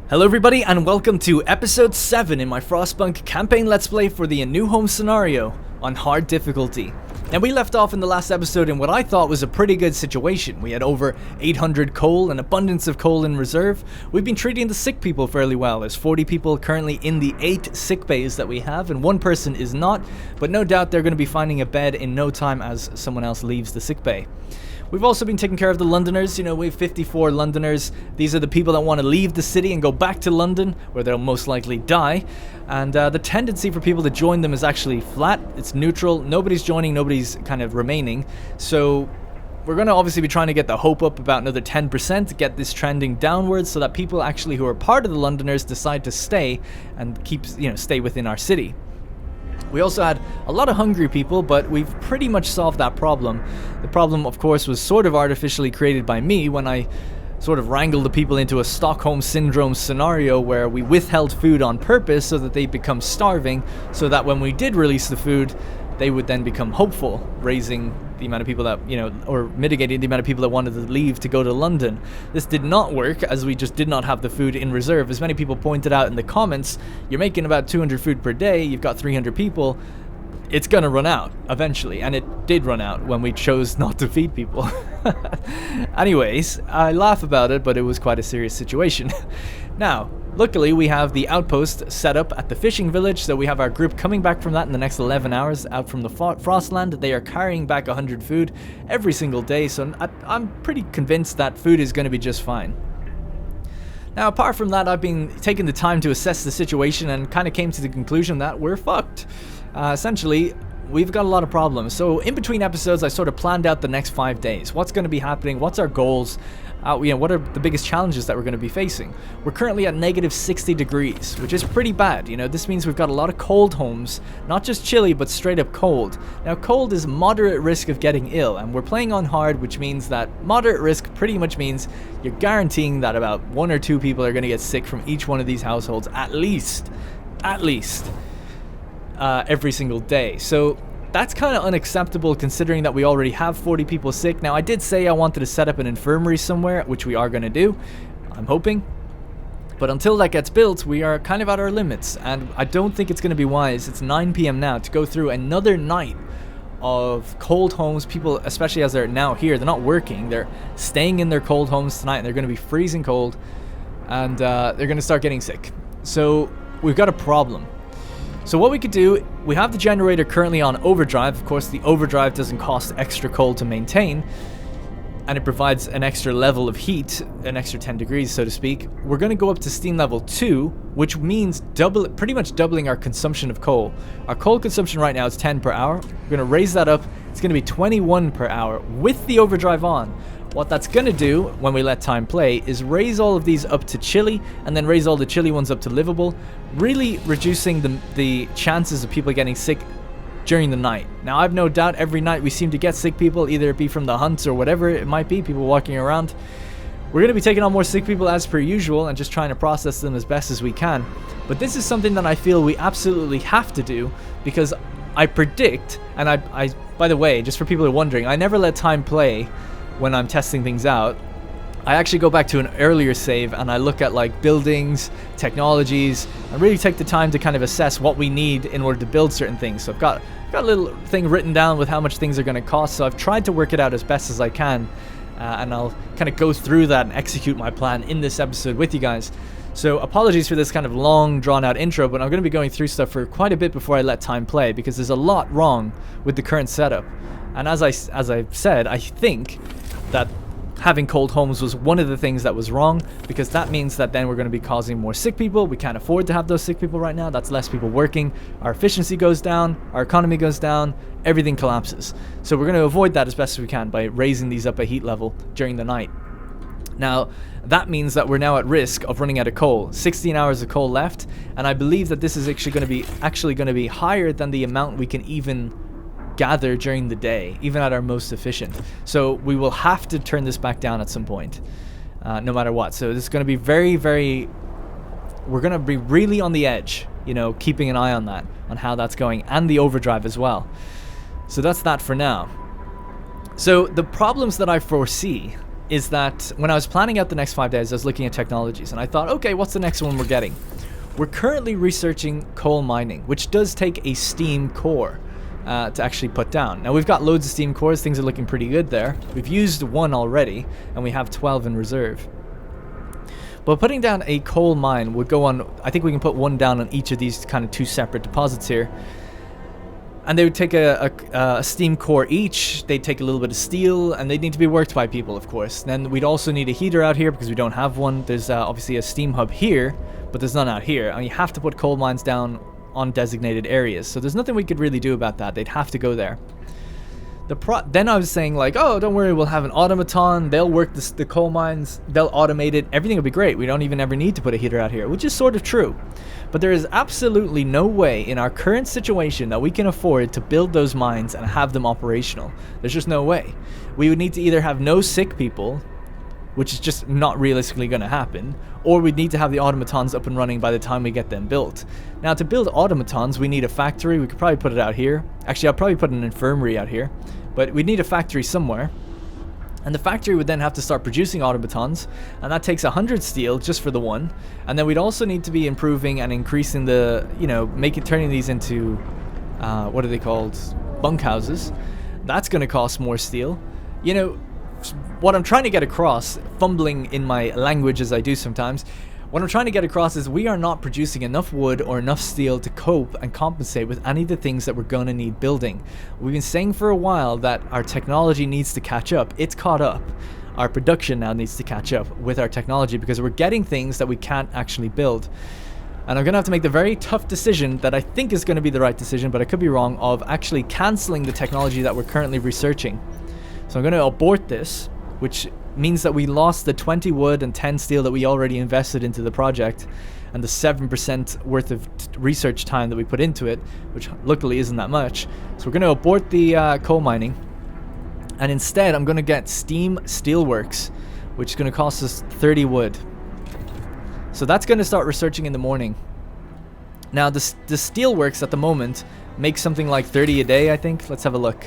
Hello everybody and welcome to episode 7 in my Frostpunk campaign let's play for the A New Home scenario on hard difficulty. Now we left off in the last episode in what I thought was a pretty good situation. We had over 800 coal, an abundance of coal in reserve. We've been treating the sick people fairly well. There's 40 people currently in the 8 sick bays that we have and one person is not, but no doubt they're going to be finding a bed in no time as someone else leaves the sick bay. We've also been taking care of the Londoners. You know, we have 54 Londoners. These are the people that want to leave the city and go back to London, where they'll most likely die. And the tendency for people to join them is actually flat. It's neutral. Nobody's joining, nobody's kind of remaining. So we're going to obviously be trying to get the hope up about another 10% to get this trending downwards so that people actually who are part of the Londoners decide to stay and stay within our city. We also had a lot of hungry people, but we've pretty much solved that problem. The problem, of course, was sort of artificially created by me when I sort of wrangled the people into a Stockholm Syndrome scenario where we withheld food on purpose so that they become starving, so that when we did release the food, they would then become hopeful, raising the amount of people that, or mitigating the amount of people that wanted to leave to go to London. This did not work, as we just did not have the food in reserve. As many people pointed out in the comments, you're making about 200 food per day, you've got 300 people, it's gonna run out eventually, and it did run out when we chose not to feed people. Anyways, I laugh about it, but it was quite a serious situation. Now, luckily we have the outpost set up at the fishing village, so we have our group coming back from that in the next 11 hours out from the Frostland. They are carrying back 100 food every single day, so I'm pretty convinced that food is going to be just fine. Now, apart from that, I've been taking the time to assess the situation and kind of came to the conclusion that we're fucked. Essentially, we've got a lot of problems. So in between episodes, I sort of planned out the next 5 days. What's going to be happening? What's our goals? What are the biggest challenges that we're going to be facing? We're currently at negative 60 degrees, which is pretty bad. This means we've got a lot of cold homes, not just chilly, but straight up cold. Now, cold is moderate risk of getting ill, and we're playing on hard, which means that moderate risk pretty much means you're guaranteeing that about 1 or 2 people are going to get sick from each one of these households, at least, every single day. So that's kind of unacceptable considering that we already have 40 people sick. Now, I did say I wanted to set up an infirmary somewhere, which we are going to do, I'm hoping. But until that gets built, we are kind of at our limits, and I don't think it's going to be wise. It's 9 p.m. now to go through another night of cold homes. People, especially as they're now here, they're not working, they're staying in their cold homes tonight, and they're going to be freezing cold, and they're going to start getting sick. So we've got a problem. So what we could do, we have the generator currently on overdrive. Of course, the overdrive doesn't cost extra coal to maintain, and it provides an extra level of heat, an extra 10 degrees, so to speak. We're going to go up to steam level 2, which means pretty much doubling our consumption of coal. Our coal consumption right now is 10 per hour. We're going to raise that up. It's going to be 21 per hour with the overdrive on. What that's going to do when we let time play is raise all of these up to chilly and then raise all the chilly ones up to livable, really reducing the chances of people getting sick during the night. Now, I've no doubt every night we seem to get sick people, either it be from the hunts or whatever it might be, people walking around. We're going to be taking on more sick people as per usual and just trying to process them as best as we can. But this is something that I feel we absolutely have to do, because I predict, and I by the way, just for people who are wondering, I never let time play when I'm testing things out. I actually go back to an earlier save and I look at like buildings, technologies, and really take the time to kind of assess what we need in order to build certain things. So I've got a little thing written down with how much things are going to cost, so I've tried to work it out as best as I can, and I'll kind of go through that and execute my plan in this episode with you guys. So apologies for this kind of long drawn out intro, but I'm going to be going through stuff for quite a bit before I let time play, because there's a lot wrong with the current setup. And as I've said, I think that having cold homes was one of the things that was wrong, because that means that then we're going to be causing more sick people. We can't afford to have those sick people right now. That's less people working. Our efficiency goes down, our economy goes down, everything collapses. So we're going to avoid that as best as we can by raising these up a heat level during the night. Now, that means that we're now at risk of running out of coal. 16 hours of coal left, and I believe that this is actually going to be higher than the amount we can even gather during the day, even at our most efficient. So we will have to turn this back down at some point, no matter what. So this is going to be we're going to be really on the edge, keeping an eye on that, on how that's going, and the overdrive as well. So that's that for now. So the problems that I foresee is that when I was planning out the next 5 days, I was looking at technologies, and I thought, okay, what's the next one we're getting? We're currently researching coal mining, which does take a steam core to actually put down. Now, we've got loads of steam cores. Things are looking pretty good there. We've used one already, and we have 12 in reserve. But putting down a coal mine would go on, I think we can put one down on each of these kind of 2 separate deposits here. And they would take a steam core each. They'd take a little bit of steel, and they'd need to be worked by people, of course. Then we'd also need a heater out here because we don't have one. There's obviously a steam hub here, but there's none out here. And you have to put coal mines down on designated areas. So there's nothing we could really do about that. They'd have to go there. Then I was saying, like, oh, don't worry, we'll have an automaton. They'll work the coal mines. They'll automate it. Everything will be great. We don't even ever need to put a heater out here, which is sort of true. But there is absolutely no way in our current situation that we can afford to build those mines and have them operational. There's just no way. We would need to either have no sick people, which is just not realistically going to happen, or we'd need to have the automatons up and running by the time we get them built. Now, to build automatons, we need a factory. We could probably put it out here. Actually, I'll probably put an infirmary out here, but we'd need a factory somewhere. And the factory would then have to start producing automatons, and that takes 100 steel just for the one. And then we'd also need to be improving and increasing the, turning these into, what are they called? Bunkhouses. That's going to cost more steel. What I'm trying to get across, fumbling in my language as I do sometimes, what I'm trying to get across is we are not producing enough wood or enough steel to cope and compensate with any of the things that we're going to need building. We've been saying for a while that our technology needs to catch up. It's caught up. Our production now needs to catch up with our technology because we're getting things that we can't actually build. And I'm going to have to make the very tough decision that I think is going to be the right decision, but I could be wrong, of actually cancelling the technology that we're currently researching. So I'm going to abort this, which means that we lost the 20 wood and 10 steel that we already invested into the project, and the 7% worth of research time that we put into it, which luckily isn't that much. So we're going to abort the coal mining, and instead I'm going to get steam steelworks, which is going to cost us 30 wood. So that's going to start researching in the morning. Now the steelworks at the moment make something like 30 a day, I think. Let's have a look.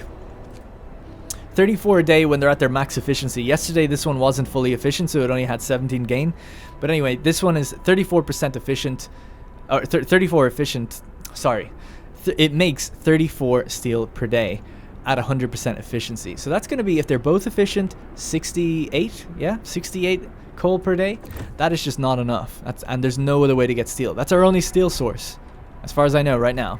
34 a day when they're at their max efficiency. Yesterday this one wasn't fully efficient, so it only had 17 gain. But anyway, this one is 34% efficient, or 34 efficient, sorry. It makes 34 steel per day at 100% efficiency. So that's going to be, if they're both efficient, 68, yeah, 68 coal per day. That is just not enough. And there's no other way to get steel. That's our only steel source, as far as I know right now.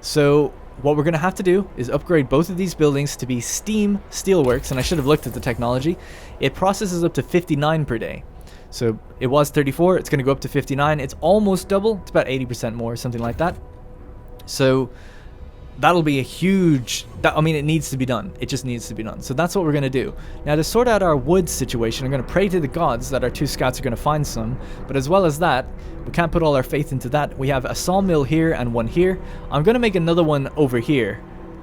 So what we're going to have to do is upgrade both of these buildings to be steam steelworks, and I should have looked at the technology. It processes up to 59 per day. So it was 34, it's going to go up to 59. It's almost double. It's about 80% more, something like that. So that'll be a huge, it needs to be done. It just needs to be done. So that's what we're going to do. Now, to sort out our wood situation, I'm going to pray to the gods that our 2 scouts are going to find some. But as well as that, we can't put all our faith into that. We have a sawmill here and one here. I'm going to make another one over here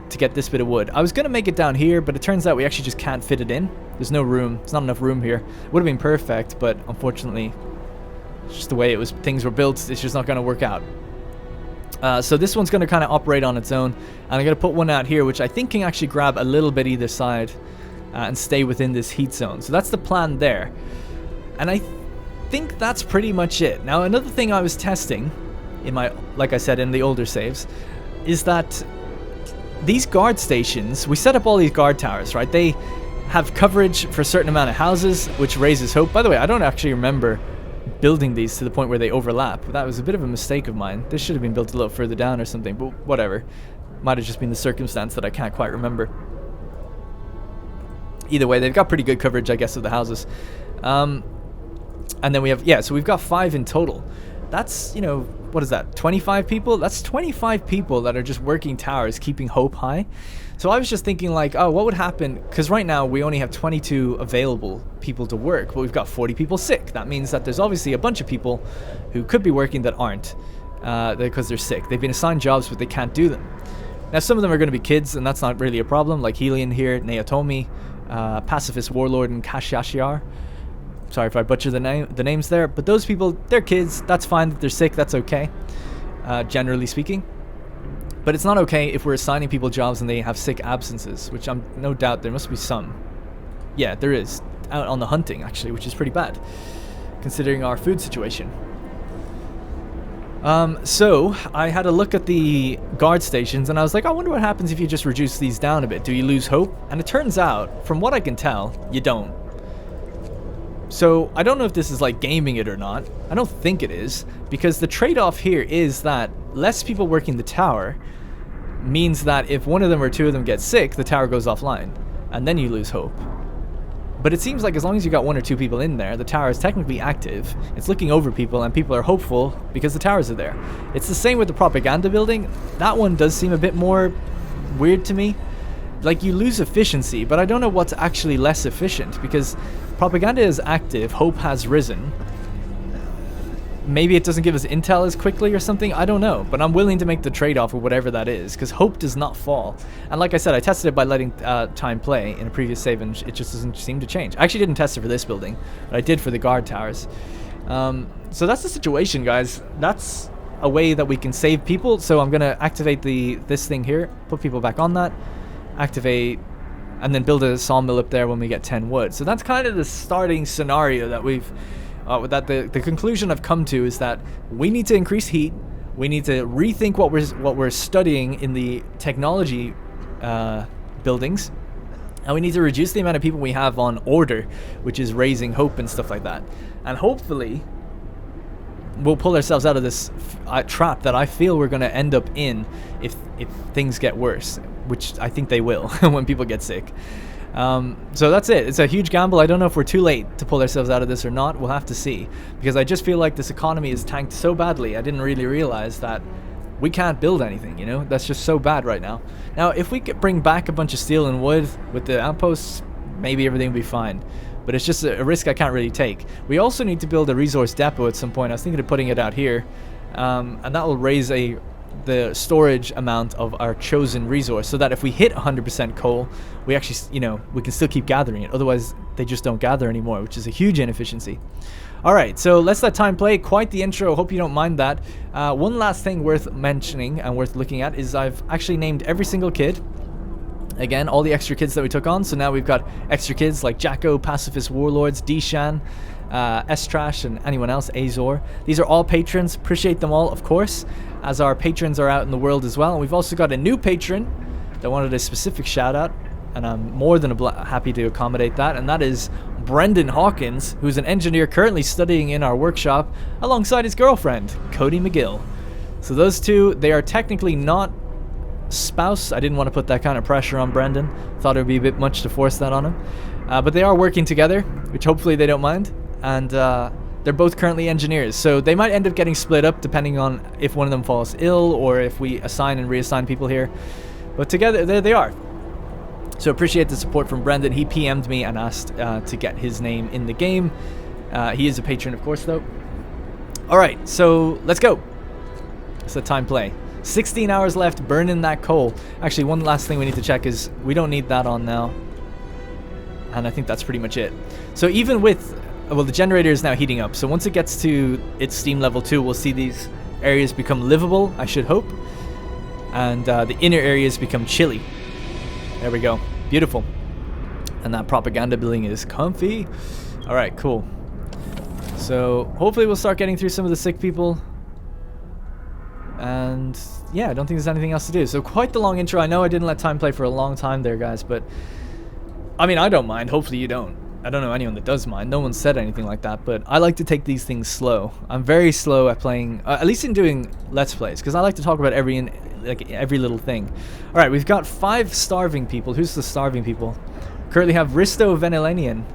to get this bit of wood. I was going to make it down here, but it turns out we actually just can't fit it in. There's no room. There's not enough room here. It would have been perfect, but unfortunately, it's just the way things were built. It's just not going to work out. So this one's going to kind of operate on its own, and I'm going to put one out here which I think can actually grab a little bit either side and stay within this heat zone. So that's the plan there, and I think that's pretty much it. Now, another thing I was testing in my, like I said, in the older saves, is that these guard stations, we set up all these guard towers, right? They have coverage for a certain amount of houses, which raises hope. By the way, I don't actually remember building these to the point where they overlap. That was a bit of a mistake of mine. This should have been built a little further down or something, but whatever. Might have just been the circumstance that I can't quite remember. Either way, they've got pretty good coverage, I guess, of the houses. And then we have, yeah, so we've got 5 in total. That's, what is that, 25 people? That's 25 people that are just working towers, keeping hope high. So I was just thinking, like, oh, what would happen? Because right now we only have 22 available people to work, but we've got 40 people sick. That means that there's obviously a bunch of people who could be working that aren't because they're sick. They've been assigned jobs, but they can't do them. Now, some of them are going to be kids, and that's not really a problem, like Helion here, Naotomi, Pacifist Warlord, and Kashyashiar. Sorry if I butcher the names there, but those people, they're kids. That's fine that they're sick. That's okay, generally speaking. But it's not okay if we're assigning people jobs and they have sick absences, which I'm no doubt there must be some. Yeah, there is. out on the hunting, actually, which is pretty bad, considering our food situation. So I had a look at the guard stations, and I was like, I wonder what happens if you just reduce these down a bit. Do you lose hope? And it turns out, from what I can tell, you don't. So I don't know if this is like gaming it or not. I don't think it is, because the trade-off here is that less people working the tower means that if one of them or two of them get sick, the tower goes offline, and then you lose hope. But it seems like as long as you got one or two people in there, the tower is technically active. It's looking over people, and people are hopeful because the towers are there. It's the same with the propaganda building. That one does seem a bit more weird to me. Like, you lose efficiency, but I don't know what's actually less efficient, because propaganda is active, hope has risen. Maybe it doesn't give us intel as quickly or something, I don't know. But I'm willing to make the trade-off of whatever that is, because hope does not fall. And like I said, I tested it by letting time play in a previous save, and it just doesn't seem to change. I actually didn't test it for this building, but I did for the guard towers. So that's the situation, guys. That's a way that we can save people. So I'm going to activate this thing here, put people back on that, activate, and then build a sawmill up there when we get 10 wood. So that's kind of the starting scenario that we've... that the conclusion I've come to is that we need to increase heat. We need to rethink what we're studying in the technology buildings, and we need to reduce the amount of people we have on order, which is raising hope and stuff like that. And hopefully, we'll pull ourselves out of this trap that I feel we're going to end up in if things get worse, which I think they will when people get sick. So that's it. It's a huge gamble. I don't know if we're too late to pull ourselves out of this or not. We'll have to see, because I just feel like this economy is tanked so badly. I didn't really realize that we can't build anything, you know? That's just so bad right now. Now, if we could bring back a bunch of steel and wood with the outposts, maybe everything will be fine. But it's just a risk I can't really take. We also need to build a resource depot at some point. I was thinking of putting it out here, and that will raise the storage amount of our chosen resource, so that if we hit 100% coal, we actually, you know, we can still keep gathering it. Otherwise, they just don't gather anymore, which is a huge inefficiency. All right, so let's let time play. Quite the intro. Hope you don't mind that. One last thing worth mentioning and worth looking at is I've actually named every single kid. Again, all the extra kids that we took on. So now we've got extra kids like Jacko, Pacifist Warlords, Dishan, S-Trash, and anyone else, Azor. These are all patrons. Appreciate them all, of course, as our patrons are out in the world as well. And we've also got a new patron that wanted a specific shout out, and I'm more than happy to accommodate that, and that is Brendan Hawkins, who's an engineer currently studying in our workshop alongside his girlfriend, Cody McGill. So those two, they are technically not spouse. I didn't want to put that kind of pressure on Brendan. Thought it would be a bit much to force that on him. But they are working together, which hopefully they don't mind. And they're both currently engineers, so they might end up getting split up depending on if one of them falls ill or if we assign and reassign people here. But together, there they are. So appreciate the support from Brendan. He PM'd me and asked to get his name in the game. He is a patron, of course, though. All right, so let's go. It's a time play. 16 hours left, burning that coal. Actually, one last thing we need to check is we don't need that on now. And I think that's pretty much it. So even with... well, the generator is now heating up, so once it gets to its steam level 2, we'll see these areas become livable, I should hope. And the inner areas become chilly. There we go. Beautiful. And that propaganda building is comfy. Alright, cool. So hopefully we'll start getting through some of the sick people. And yeah, I don't think there's anything else to do. So quite the long intro. I know I didn't let time play for a long time there, guys, but I mean, I don't mind. Hopefully you don't. I don't know anyone that does mind. No one said anything like that, but I like to take these things slow. I'm very slow at playing, at least in doing Let's Plays, because I like to talk about every little thing. All right, we've got 5 starving people. Who's the starving people? Currently have Risto Venelanian.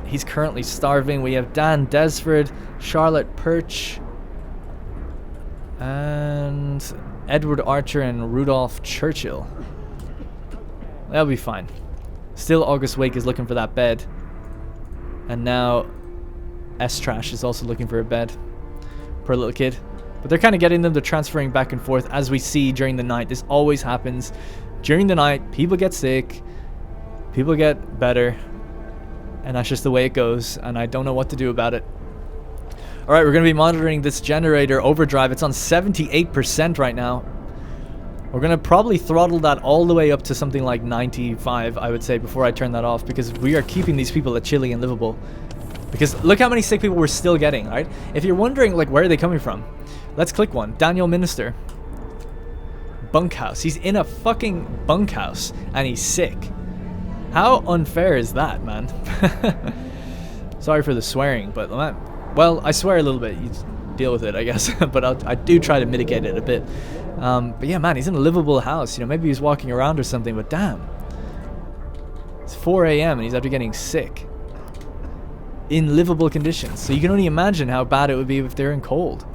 He's currently starving. We have Dan Desford, Charlotte Perch, and Edward Archer and Rudolph Churchill. That'll be fine. Still, August Wake is looking for that bed. And now S-Trash is also looking for a bed. Poor little kid. But they're kind of getting them. They're transferring back and forth, as we see during the night. This always happens. During the night, people get sick. People get better. And that's just the way it goes. And I don't know what to do about it. Alright, we're going to be monitoring this generator overdrive. It's on 78% right now. We're going to probably throttle that all the way up to something like 95, I would say, before I turn that off, because we are keeping these people at chilly and livable. Because look how many sick people we're still getting, right? If you're wondering, like, where are they coming from? Let's click one. Daniel Minister. Bunkhouse. He's in a fucking bunkhouse, and he's sick. How unfair is that, man? Sorry for the swearing, but, well, I swear a little bit. You deal with it, I guess. But I do try to mitigate it a bit. But yeah, man, he's in a livable house. You know, maybe he's walking around or something, but damn. It's 4 a.m. and he's after getting sick. In livable conditions. So you can only imagine how bad it would be if they're in cold.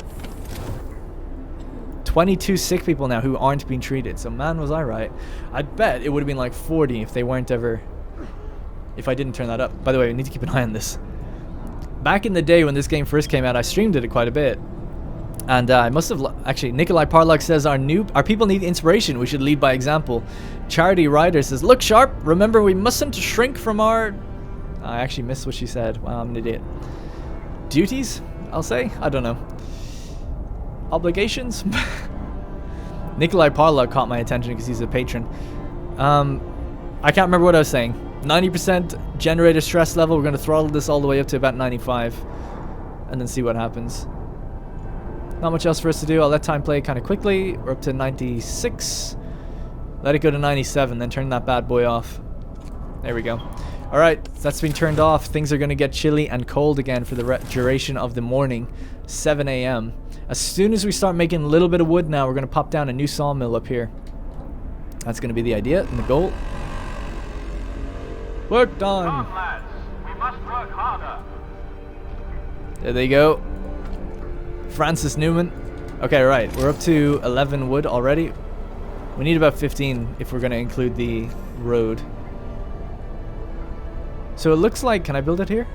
22 sick people now who aren't being treated. So man, was I right. I bet it would have been like 40 if they weren't ever... If I didn't turn that up. By the way, we need to keep an eye on this. Back in the day when this game first came out, I streamed it quite a bit. And I must have... Actually, Nikolai Parlock says, our people need inspiration. We should lead by example. Charity Ryder says, look sharp. Remember, we mustn't shrink from our... I actually missed what she said. Wow, I'm an idiot. Duties, I'll say? I don't know. Obligations? Nikolai Parlock caught my attention because he's a patron. I can't remember what I was saying. 90% generator stress level. We're going to throttle this all the way up to about 95. And then see what happens. Not much else for us to do. I'll let time play kind of quickly. We're up to 96. Let it go to 97, then turn that bad boy off. There we go. Alright, that's been turned off. Things are going to get chilly and cold again for the duration of the morning. 7 a.m. As soon as we start making a little bit of wood now, we're going to pop down a new sawmill up here. That's going to be the idea and the goal. Work done! Come on, lads. We must work harder. There they go. Francis Newman. Okay, right. We're up to 11 wood already. We need about 15 if we're going to include the road. So it looks like... Can I build it here?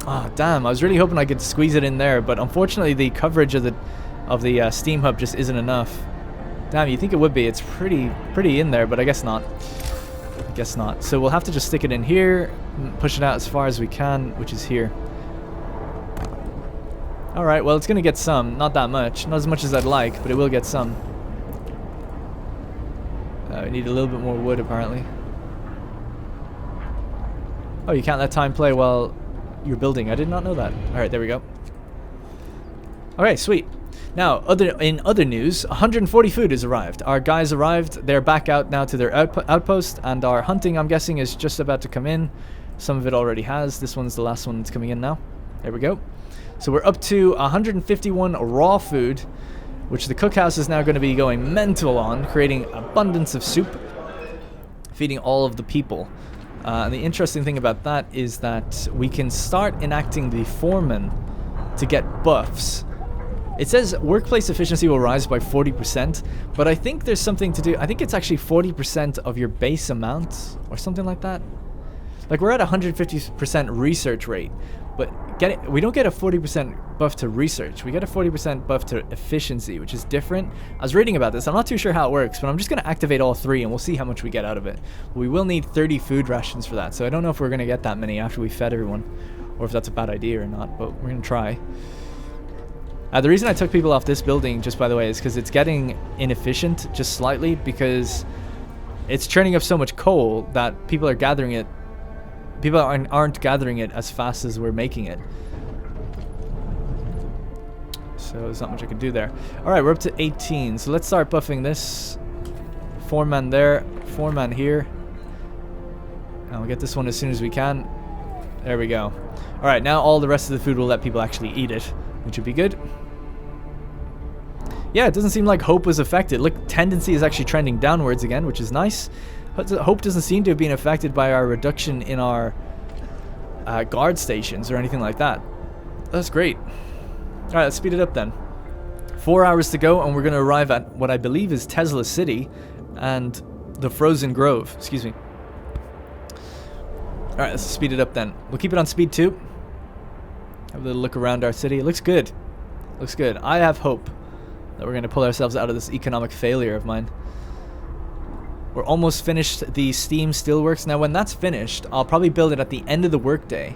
Oh, damn. I was really hoping I could squeeze it in there, but unfortunately the coverage of the Steam Hub just isn't enough. Damn, you think it would be. It's pretty in there, but I guess not. I guess not. So we'll have to just stick it in here, push it out as far as we can, which is here. Alright, well, it's going to get some. Not that much. Not as much as I'd like, but it will get some. We need a little bit more wood, apparently. Oh, you can't let time play while you're building. I did not know that. Alright, there we go. Okay, sweet. Now, in other news, 140 food has arrived. Our guys arrived. They're back out now to their outpost, and our hunting, I'm guessing, is just about to come in. Some of it already has. This one's the last one that's coming in now. There we go. So we're up to 151 raw food, which the cookhouse is now going to be going mental on, creating abundance of soup, feeding all of the people. And the interesting thing about that is that we can start enacting the foreman to get buffs. It says workplace efficiency will rise by 40%, but I think there's something to do. I think it's actually 40% of your base amount or something like that. Like we're at 150% research rate, but we don't get a 40% buff to research. We get a 40% buff to efficiency, which is different. I was reading about this. I'm not too sure how it works, but I'm just going to activate all three and we'll see how much we get out of it. We will need 30 food rations for that, so I don't know if we're going to get that many after we fed everyone, or if that's a bad idea or not, but we're going to try. The reason I took people off this building, just by the way, is because it's getting inefficient just slightly, because it's churning up so much coal that people are gathering it. People aren't gathering it as fast as we're making it. So there's not much I can do there. Alright, we're up to 18. So let's start buffing this. 4-man there. 4-man here. And we'll get this one as soon as we can. There we go. Alright, now all the rest of the food will let people actually eat it, which would be good. Yeah, it doesn't seem like hope was affected. Look, tendency is actually trending downwards again, which is nice. Hope doesn't seem to have been affected by our reduction in our guard stations or anything like that. That's great. Alright, let's speed it up then. 4 hours to go and we're going to arrive at what I believe is Tesla City and the Frozen Grove. Excuse me. Alright, let's speed it up then. We'll keep it on speed 2. Have a little look around our city. It looks good. Looks good. I have hope that we're going to pull ourselves out of this economic failure of mine. We're almost finished the Steam Steelworks. Now, when that's finished, I'll probably build it at the end of the workday.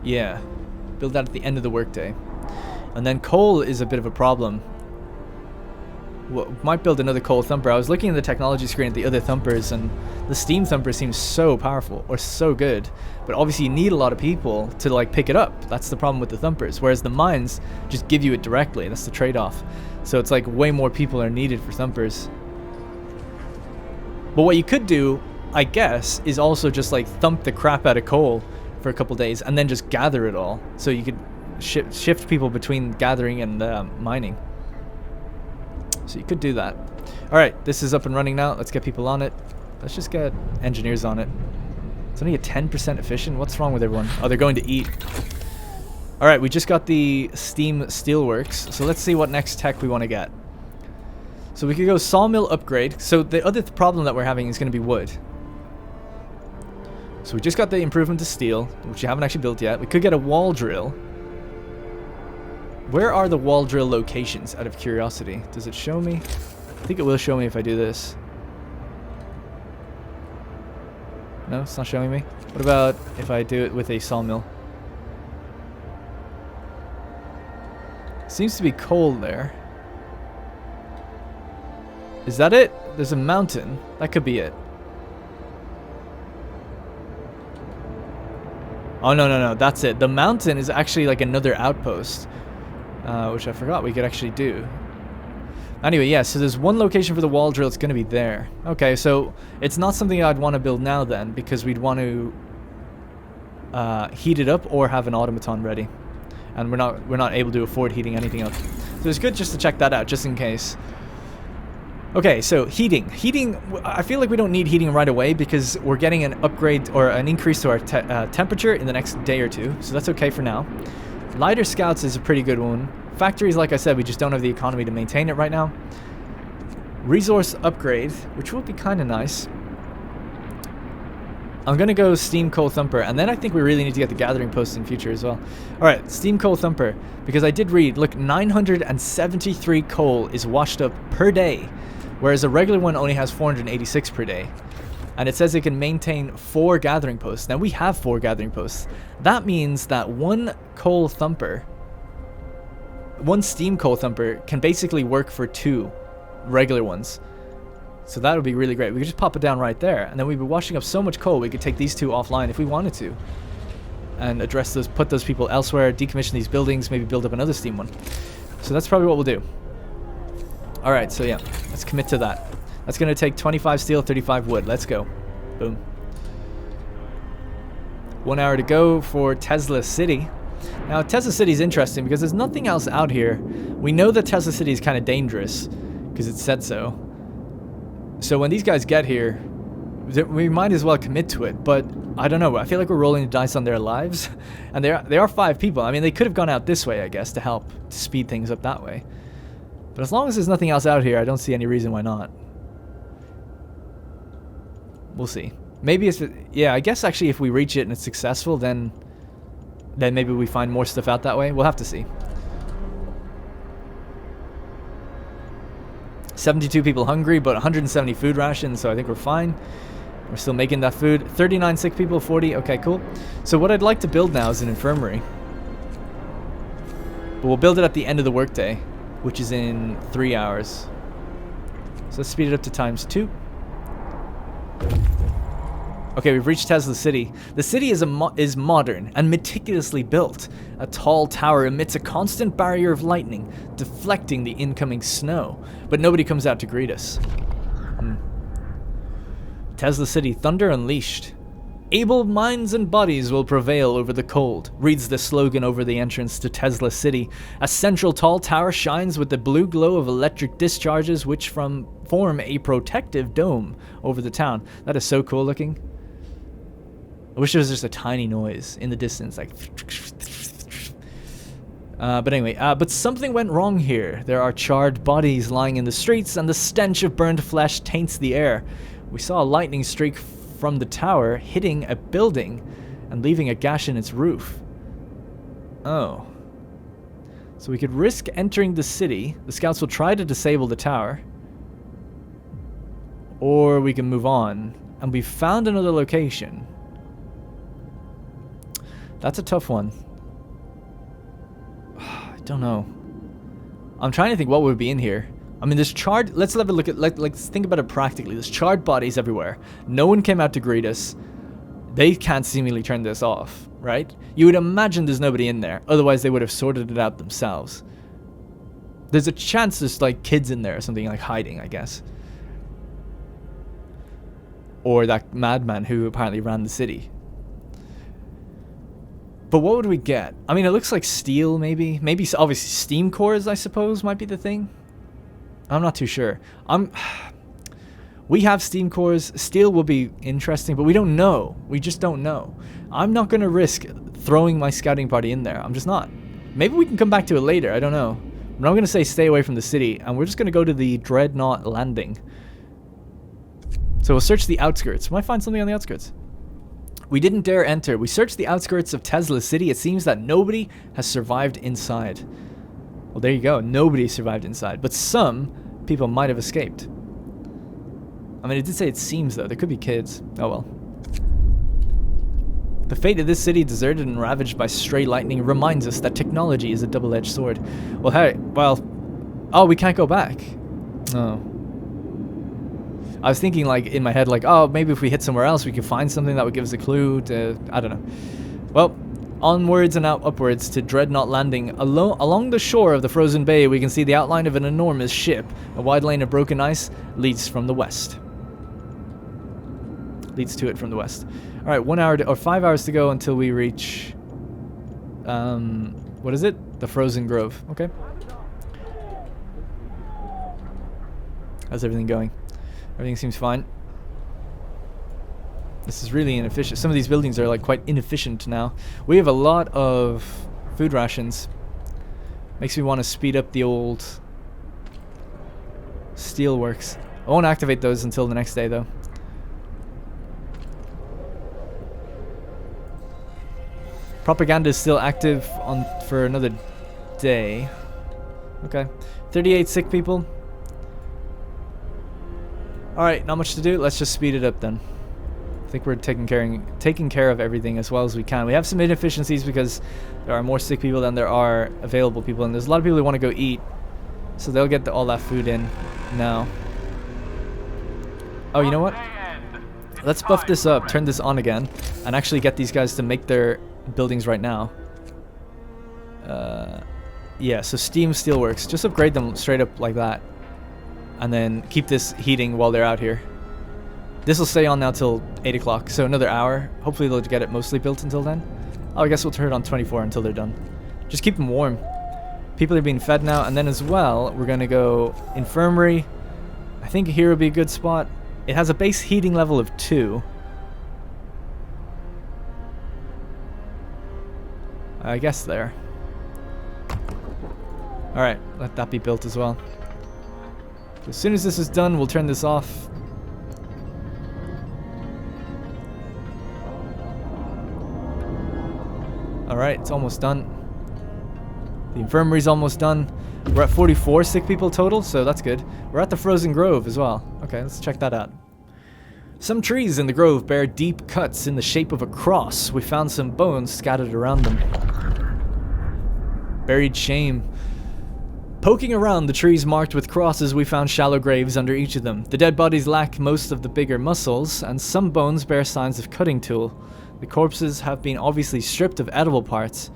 Yeah. Build that at the end of the workday. And then coal is a bit of a problem. might build another coal thumper. I was looking at the technology screen at the other thumpers, and the steam thumper seems so powerful, or so good. But obviously you need a lot of people to like pick it up. That's the problem with the thumpers. Whereas the mines just give you it directly. That's the trade-off. So it's like way more people are needed for thumpers. But what you could do, I guess, is also just like thump the crap out of coal for a couple days and then just gather it all. So you could shift people between gathering and mining. So you could do that. Alright, this is up and running now. Let's get people on it. Let's just get engineers on it. It's only a 10% efficient. What's wrong with everyone? Oh, they're going to eat. Alright, we just got the steam steelworks. So let's see what next tech we want to get. So we could go sawmill upgrade. So the other problem that we're having is going to be wood. So we just got the improvement to steel, which you haven't actually built yet. We could get a wall drill. Where are the wall drill locations, out of curiosity? Does it show me? I think it will show me if I do this. No, it's not showing me. What about if I do it with a sawmill? Seems to be coal there. Is that it? There's a mountain. That could be it. Oh, no. That's it. The mountain is actually like another outpost. Which I forgot we could actually do. Anyway, yeah, so there's one location for the wall drill. It's going to be there. Okay, so it's not something I'd want to build now then, because we'd want to heat it up or have an automaton ready. And we're not able to afford heating anything up. So it's good just to check that out, just in case. Okay, so heating. Heating, I feel like we don't need heating right away because we're getting an upgrade or an increase to our temperature in the next day or two. So that's okay for now. Lighter scouts is a pretty good one. Factories, like I said, we just don't have the economy to maintain it right now. Resource upgrade, which will be kind of nice. I'm going to go steam coal thumper, and then I think we really need to get the gathering posts in future as well. Alright, steam coal thumper, because I did read, look, 973 coal is washed up per day, whereas a regular one only has 486 per day. And it says it can maintain 4 gathering posts. Now we have 4 gathering posts. That means that one steam coal thumper can basically work for 2 regular ones. So that would be really great. We could just pop it down right there, and then we'd be washing up so much coal we could take these 2 offline if we wanted to. And address those, put those people elsewhere, decommission these buildings, maybe build up another steam one. So that's probably what we'll do. Alright, so yeah, let's commit to that. That's going to take 25 steel, 35 wood. Let's go. Boom. 1 hour to go for Tesla City. Now, Tesla City is interesting because there's nothing else out here. We know that Tesla City is kind of dangerous because it said so. So when these guys get here, we might as well commit to it. But I don't know. I feel like we're rolling the dice on their lives. And they are 5 people. I mean, they could have gone out this way, I guess, to help to speed things up that way. But as long as there's nothing else out here, I don't see any reason why not. We'll see. Maybe it's... Yeah, I guess actually if we reach it and it's successful, then maybe we find more stuff out that way. We'll have to see. 72 people hungry, but 170 food rations, so I think we're fine. We're still making that food. 39 sick people, 40. Okay, cool. So what I'd like to build now is an infirmary. But we'll build it at the end of the workday, which is in 3 hours. So let's speed it up to ×2. Okay, we've reached Tesla City. The city is modern and meticulously built. A tall tower emits a constant barrier of lightning, deflecting the incoming snow. But nobody comes out to greet us. Tesla City, thunder unleashed. Able minds and bodies will prevail over the cold, reads the slogan over the entrance to Tesla City. A central tall tower shines with the blue glow of electric discharges which form a protective dome over the town. That is so cool looking. I wish there was just a tiny noise in the distance, like... but anyway, but something went wrong here. There are charred bodies lying in the streets, and the stench of burned flesh taints the air. We saw a lightning streak from the tower hitting a building and leaving a gash in its roof. Oh. So we could risk entering the city. The scouts will try to disable the tower. Or we can move on. And we found another location. That's a tough one. I don't know. I'm trying to think what would be in here. I mean, there's charred... Let's have a look at... Let's think about it practically. There's charred bodies everywhere. No one came out to greet us. They can't seemingly turn this off, right? You would imagine there's nobody in there. Otherwise, they would have sorted it out themselves. There's a chance there's, like, kids in there or something, like, hiding, I guess. Or that madman who apparently ran the city. But what would we get? I mean, it looks like steel, maybe. Maybe, obviously, steam cores, I suppose, might be the thing. I'm not too sure. We have steam cores. Steel will be interesting, but we don't know. We just don't know. I'm not going to risk throwing my scouting party in there. I'm just not. Maybe we can come back to it later. I don't know. But I'm going to say stay away from the city, and we're just going to go to the Dreadnought Landing. So we'll search the outskirts. Might find something on the outskirts. We didn't dare enter. We searched the outskirts of Tesla City. It seems that nobody has survived inside. Well, there you go. Nobody survived inside. But some people might have escaped. I mean, it did say it seems, though. There could be kids. Oh, well. The fate of this city, deserted and ravaged by stray lightning, reminds us that technology is a double-edged sword. Well, hey, well... Oh, we can't go back. Oh. I was thinking, like, in my head, like, oh, maybe if we hit somewhere else, we could find something that would give us a clue to... I don't know. Well, onwards and out upwards to Dreadnought Landing. Along the shore of the frozen bay, we can see the outline of an enormous ship. A wide lane of broken ice leads from the west. Leads to it from the west. Alright, 1 hour or 5 hours to go until we reach... what is it? The Frozen Grove. Okay. How's everything going? Everything seems fine. This is really inefficient. Some of these buildings are like quite inefficient now. We have a lot of food rations. Makes me want to speed up the old steelworks. I won't activate those until the next day though. Propaganda is still active for another day. Okay. 38 sick people. Alright, not much to do. Let's just speed it up then. I think we're taking care of everything as well as we can. We have some inefficiencies because there are more sick people than there are available people. And there's a lot of people who want to go eat. So they'll get all that food in now. Oh, you know what? Let's buff this up, turn this on again, and actually get these guys to make their buildings right now. Yeah, so steam steelworks. Just upgrade them straight up like that. And then keep this heating while they're out here. This will stay on now till 8 o'clock, so another hour. Hopefully they'll get it mostly built until then. Oh, I guess we'll turn it on 24 until they're done. Just keep them warm. People are being fed now, and then as well, we're going to go infirmary. I think here would be a good spot. It has a base heating level of 2. I guess there. Alright, let that be built as well. As soon as this is done, we'll turn this off. Alright, it's almost done. The infirmary's almost done. We're at 44 sick people total, so that's good. We're at the Frozen Grove as well. Okay, let's check that out. Some trees in the grove bear deep cuts in the shape of a cross. We found some bones scattered around them. Buried shame. Poking around the trees marked with crosses, we found shallow graves under each of them. The dead bodies lack most of the bigger muscles, and some bones bear signs of cutting tool. The corpses have been obviously stripped of edible parts.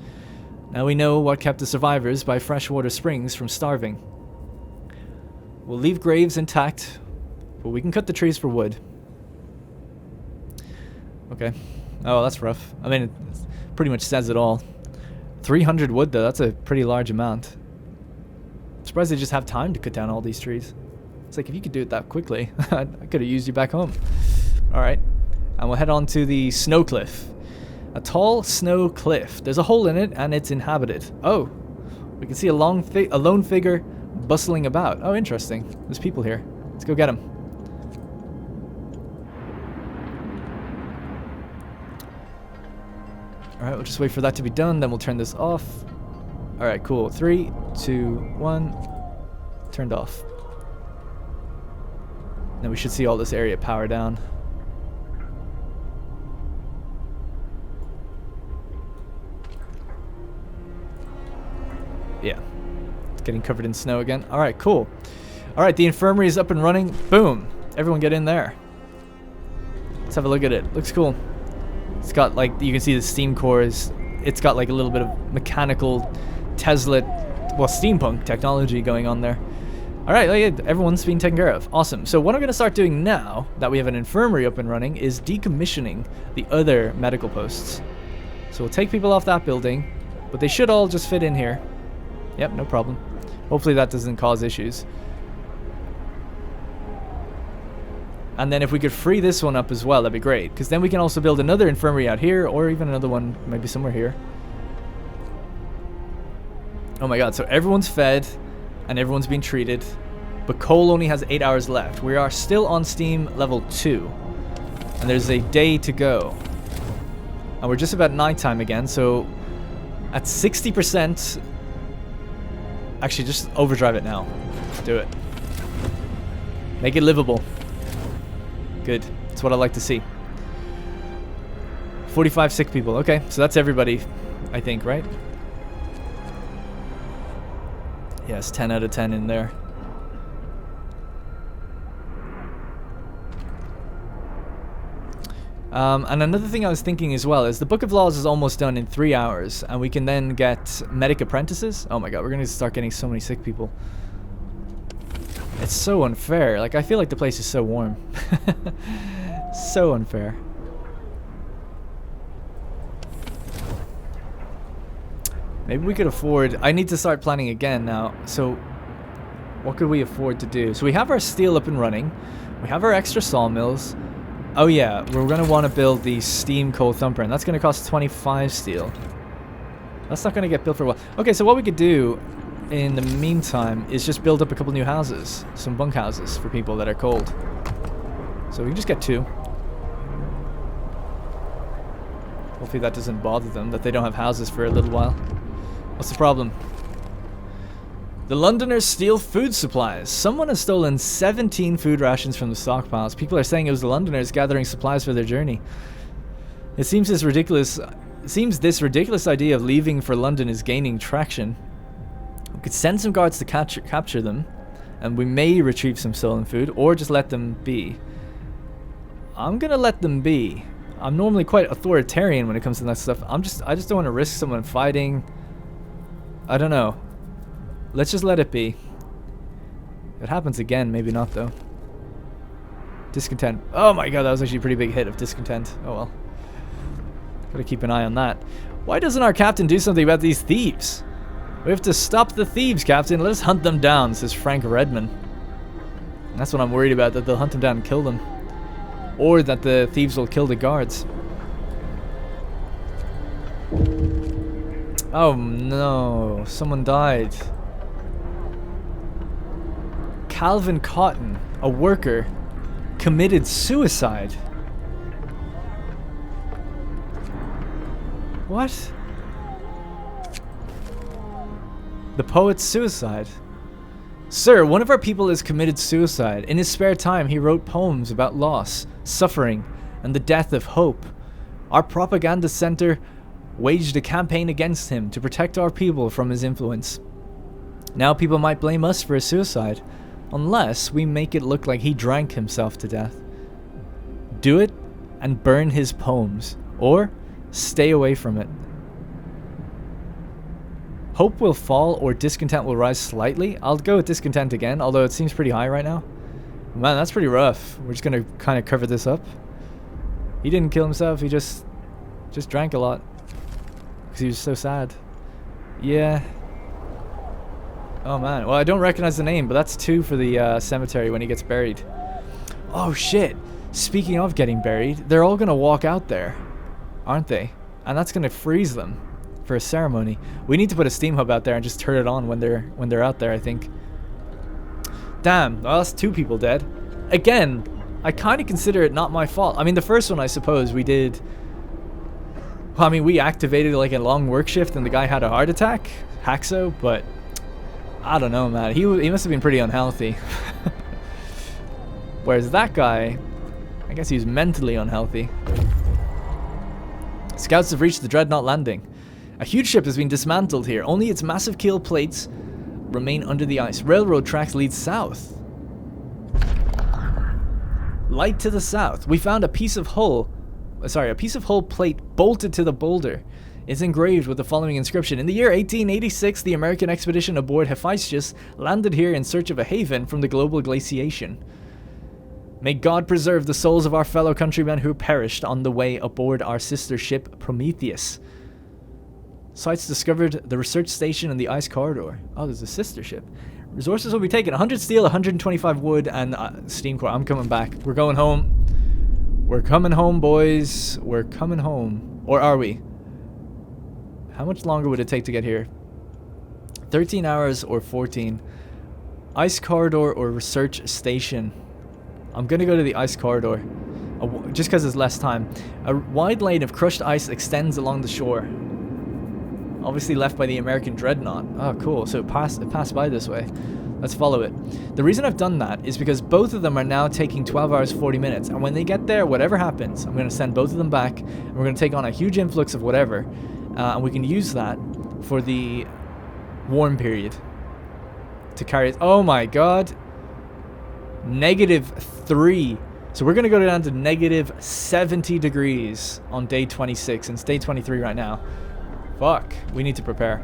Now we know what kept the survivors by freshwater springs from starving. We'll leave graves intact, but we can cut the trees for wood. Okay. Oh, that's rough. I mean, it pretty much says it all. 300 wood, though. That's a pretty large amount. I'm surprised they just have time to cut down all these trees. It's like, if you could do it that quickly, I could have used you back home. Alright. And we'll head on to the snow cliff. A tall snow cliff. There's a hole in it, and it's inhabited. Oh. We can see a lone figure bustling about. Oh, interesting. There's people here. Let's go get them. Alright, we'll just wait for that to be done, then we'll turn this off. Alright, cool. 3, 2, 1. Turned off. Then we should see all this area power down. Yeah. It's getting covered in snow again. Alright, cool. Alright, the infirmary is up and running. Boom. Everyone get in there. Let's have a look at it. Looks cool. It's got like, you can see the steam cores. It's got like a little bit of mechanical Tesla, well, steampunk technology going on there. Alright, everyone's being taken care of. Awesome. So what I'm going to start doing now that we have an infirmary up and running is decommissioning the other medical posts. So we'll take people off that building, but they should all just fit in here. Yep, no problem. Hopefully that doesn't cause issues. And then if we could free this one up as well, that'd be great. Because then we can also build another infirmary out here, or even another one maybe somewhere here. Oh my god, so everyone's fed, and everyone's been treated. But Cole only has 8 hours left. We are still on Steam level 2. And there's a day to go. And we're just about nighttime again, so at 60%... Actually, just overdrive it now. Do it. Make it livable. Good. That's what I like to see. 45 sick people. Okay, so that's everybody, I think, right? Yes, 10 out of 10 in there. And another thing I was thinking as well is the Book of Laws is almost done in 3 hours, and we can then get medic apprentices. Oh my god, we're going to start getting so many sick people. It's so unfair. Like, I feel like the place is so warm. So unfair. Maybe we could afford... I need to start planning again now. So, what could we afford to do? So we have our steel up and running. We have our extra sawmills. Oh yeah, we're going to want to build the steam coal thumper, and that's going to cost 25 steel. That's not going to get built for a while. Okay, so what we could do in the meantime is just build up a couple new houses. Some bunkhouses for people that are cold. So we can just get 2. Hopefully that doesn't bother them, that they don't have houses for a little while. What's the problem? The Londoners steal food supplies. Someone has stolen 17 food rations from the stockpiles. People are saying it was the Londoners gathering supplies for their journey. It seems this ridiculous idea of leaving for London is gaining traction. We could send some guards to capture them, and we may retrieve some stolen food, or just let them be. I'm gonna let them be. I'm normally quite authoritarian when it comes to that stuff. I just don't want to risk someone fighting. I don't know. Let's just let it be. If it happens again, maybe not though. Discontent. Oh my god, that was actually a pretty big hit of discontent. Oh well. Gotta keep an eye on that. Why doesn't our captain do something about these thieves? We have to stop the thieves, Captain. Let us hunt them down, says Frank Redman. And that's what I'm worried about, that they'll hunt them down and kill them. Or that the thieves will kill the guards. Oh no, someone died. Calvin Cotton, a worker, committed suicide. What? The poet's suicide. Sir, one of our people has committed suicide. In his spare time, he wrote poems about loss, suffering, and the death of hope. Our propaganda center waged a campaign against him to protect our people from his influence. Now people might blame us for his suicide, unless we make it look like he drank himself to death. Do it and burn his poems, or stay away from it. Hope will fall or discontent will rise slightly. I'll go with discontent again, although it seems pretty high right now. Man, that's pretty rough. We're just gonna kind of cover this up. He didn't kill himself, he just drank a lot. Because he was so sad. Yeah. Oh man, well I don't recognize the name, but that's 2 for the cemetery when he gets buried. Oh shit, speaking of getting buried, they're all gonna walk out there, aren't they? And that's gonna freeze them for a ceremony. We need to put a steam hub out there and just turn it on when they're out there, I think. Damn, well, that's 2 people dead. Again, I kind of consider it not my fault. I mean, the first one, I suppose, we did... Well, I mean, we activated like a long work shift and the guy had a heart attack. Haxo, but... I don't know, man. He must have been pretty unhealthy. Whereas that guy... I guess he was mentally unhealthy. Scouts have reached the Dreadnought landing. A huge ship has been dismantled here. Only its massive keel plates remain under the ice. Railroad tracks lead south. Light to the south. We found a piece of hull plate bolted to the boulder. It's engraved with the following inscription. In the year 1886, the American expedition aboard Hephaestus landed here in search of a haven from the global glaciation. May God preserve the souls of our fellow countrymen who perished on the way aboard our sister ship Prometheus. Sites discovered the research station and the ice corridor. Oh, there's a sister ship. Resources will be taken. 100 steel, 125 wood, and steam core. I'm coming back. We're going home. We're coming home, boys. We're coming home. Or are we? How much longer would it take to get here? 13 hours or 14. Ice corridor or research station? I'm going to go to the ice corridor. Just because it's less time. A wide lane of crushed ice extends along the shore. Obviously left by the American dreadnought. Oh, cool. So it passed by this way. Let's follow it. The reason I've done that is because both of them are now taking 12 hours 40 minutes. And when they get there, whatever happens, I'm going to send both of them back. And we're going to take on a huge influx of whatever. And we can use that for the warm period. To carry it. Oh my god. -3. So we're going to go down to -70 degrees on day 26. And it's day 23 right now. Fuck. We need to prepare.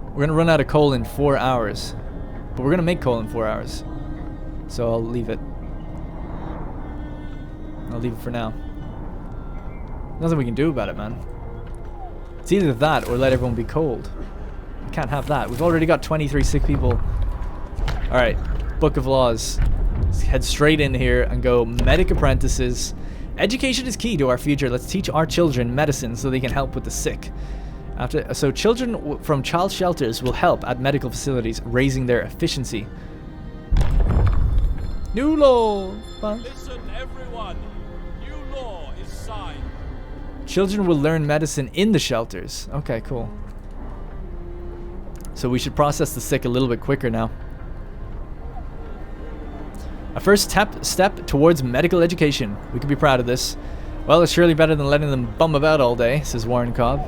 We're going to run out of coal in 4 hours. But we're going to make coal in 4 hours. So I'll leave it. I'll leave it for now. Nothing we can do about it, man. It's either that or let everyone be cold. We can't have that. We've already got 23 sick people. Alright. Book of Laws. Let's head straight in here and go medic apprentices. Education is key to our future. Let's teach our children medicine so they can help with the sick. So children from child shelters will help at medical facilities, raising their efficiency. New law. Listen, everyone. New law is signed. Children will learn medicine in the shelters. Okay, cool. So we should process the sick a little bit quicker now. A first step towards medical education. We can be proud of this. Well, it's surely better than letting them bum about all day, says Warren Cobb.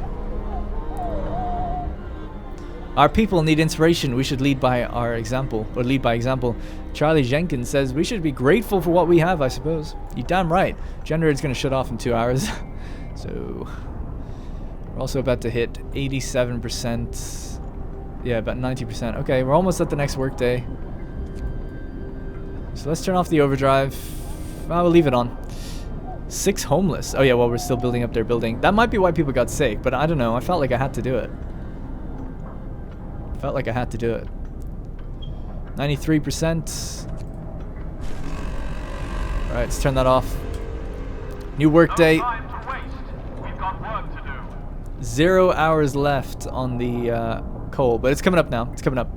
Our people need inspiration. We should lead by our example, or lead by example. Charlie Jenkins says we should be grateful for what we have, I suppose. You damn right. Generator's going to shut off in 2 hours. So we're also about to hit 87%. Yeah, about 90%. Okay, we're almost at the next work day. So let's turn off the overdrive. We'll leave it on. 6 homeless. Oh yeah, well, we're still building up their building. That might be why people got sick, but I don't know. I felt like I had to do it. Felt like I had to do it. 93%. Alright, let's turn that off. New work day. No time to waste. We've got work to do. 0 hours left on the coal, but it's coming up now. It's coming up.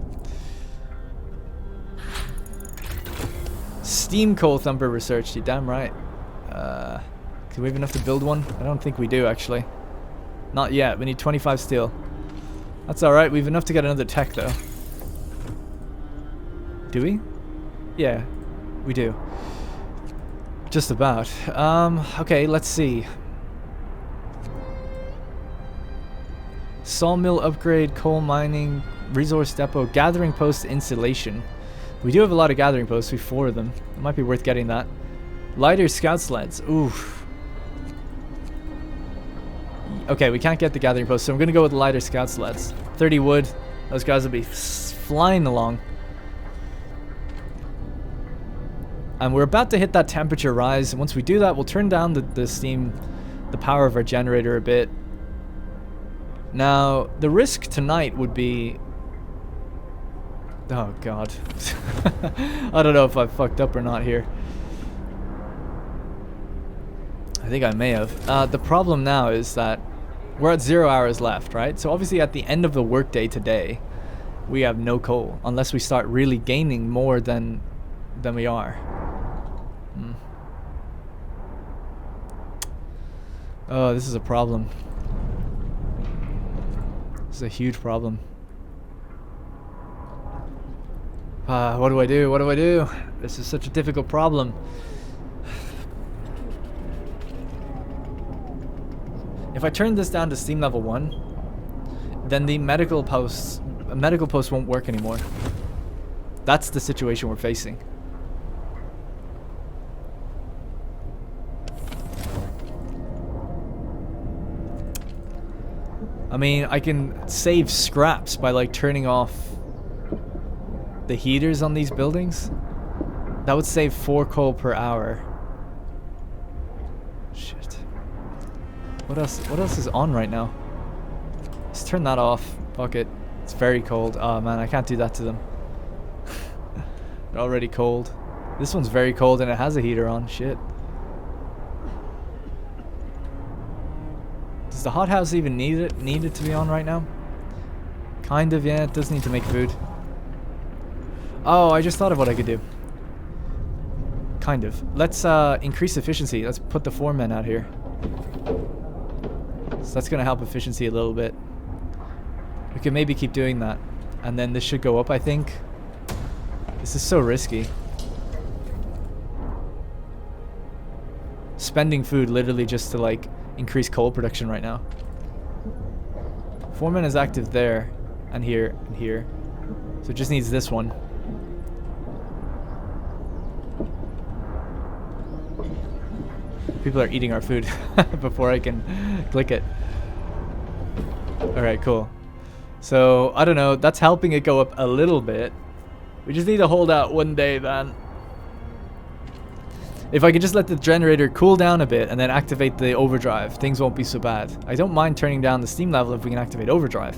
Steam coal thumper research. You damn right. Do we have enough to build one? I don't think we do, actually. Not yet. We need 25 steel. That's alright. We have enough to get another tech, though. Do we? Yeah, we do. Just about. Okay, let's see. Sawmill upgrade, coal mining, resource depot, gathering post installation. We do have a lot of gathering posts. We have 4 of them. It might be worth getting that. Lighter scout sleds. Oof. Okay, we can't get the gathering posts, so I'm going to go with lighter scout sleds. 30 wood. Those guys will be flying along. And we're about to hit that temperature rise. And once we do that, we'll turn down the steam, the power of our generator a bit. Now, the risk tonight would be... Oh, God. I don't know if I fucked up or not here. I think I may have. The problem now is that we're at 0 hours left, right? So obviously at the end of the workday today, we have no coal. Unless we start really gaining more than we are. Oh, this is a problem. This is a huge problem. What do I do? What do I do? This is such a difficult problem. If I turn this down to steam level 1, then the medical post won't work anymore. That's the situation we're facing. I mean, I can save scraps by like turning off the heaters on these buildings. That would save 4 coal per hour. Shit. What else is on right now? Let's turn that off. Fuck it. It's very cold. Oh man, I can't do that to them. They're already cold. This one's very cold and it has a heater on. Shit. Does the hothouse even need it to be on right now? Kind of, yeah. It does need to make food. Oh, I just thought of what I could do. Kind of. Let's increase efficiency. Let's put the 4 men out here. So that's going to help efficiency a little bit. We can maybe keep doing that. And then this should go up, I think. This is so risky. Spending food literally just to like increase coal production right now. 4 men is active there. And here. And here. So it just needs this one. People are eating our food before I can click it. Alright, cool. So, I don't know. That's helping it go up a little bit. We just need to hold out 1 day, then. If I could just let the generator cool down a bit and then activate the overdrive, things won't be so bad. I don't mind turning down the steam level if we can activate overdrive.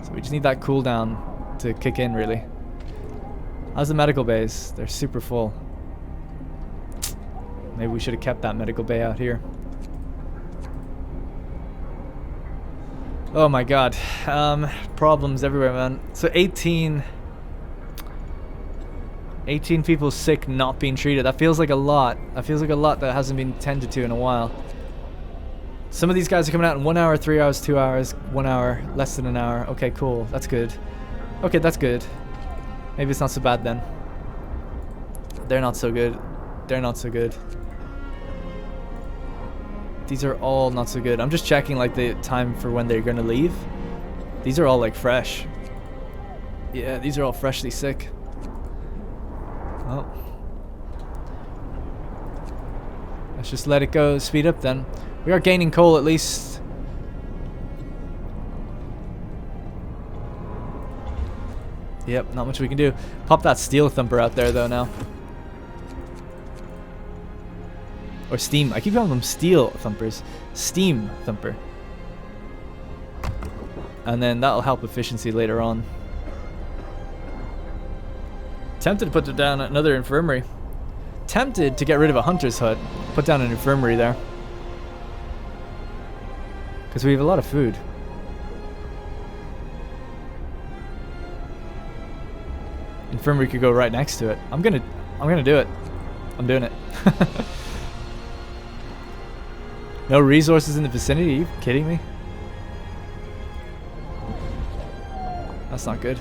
So we just need that cooldown to kick in, really. How's the medical bays? They're super full. Maybe we should have kept that medical bay out here. Oh my god. Problems everywhere, man. So 18 people sick, not being treated. That feels like a lot. That feels like a lot that hasn't been tended to in a while. Some of these guys are coming out in 1 hour, 3 hours, 2 hours, 1 hour, less than an hour. Okay, cool. That's good. Okay, that's good. Maybe it's not so bad then. They're not so good. They're not so good. These are all not so good. I'm just checking like the time for when they're gonna leave. These are all like fresh. Yeah, these are all freshly sick. Oh. Let's just let it go. Speed up then. We are gaining coal at least. Yep, not much we can do. Pop that steel thumper out there though now. Or steam. I keep calling them steel thumpers. Steam thumper. And then that'll help efficiency later on. Tempted to put down another infirmary. Tempted to get rid of a hunter's hut. Put down an infirmary there. Because we have a lot of food. Infirmary could go right next to it. I'm gonna do it. I'm doing it. No resources in the vicinity? Are you kidding me? That's not good.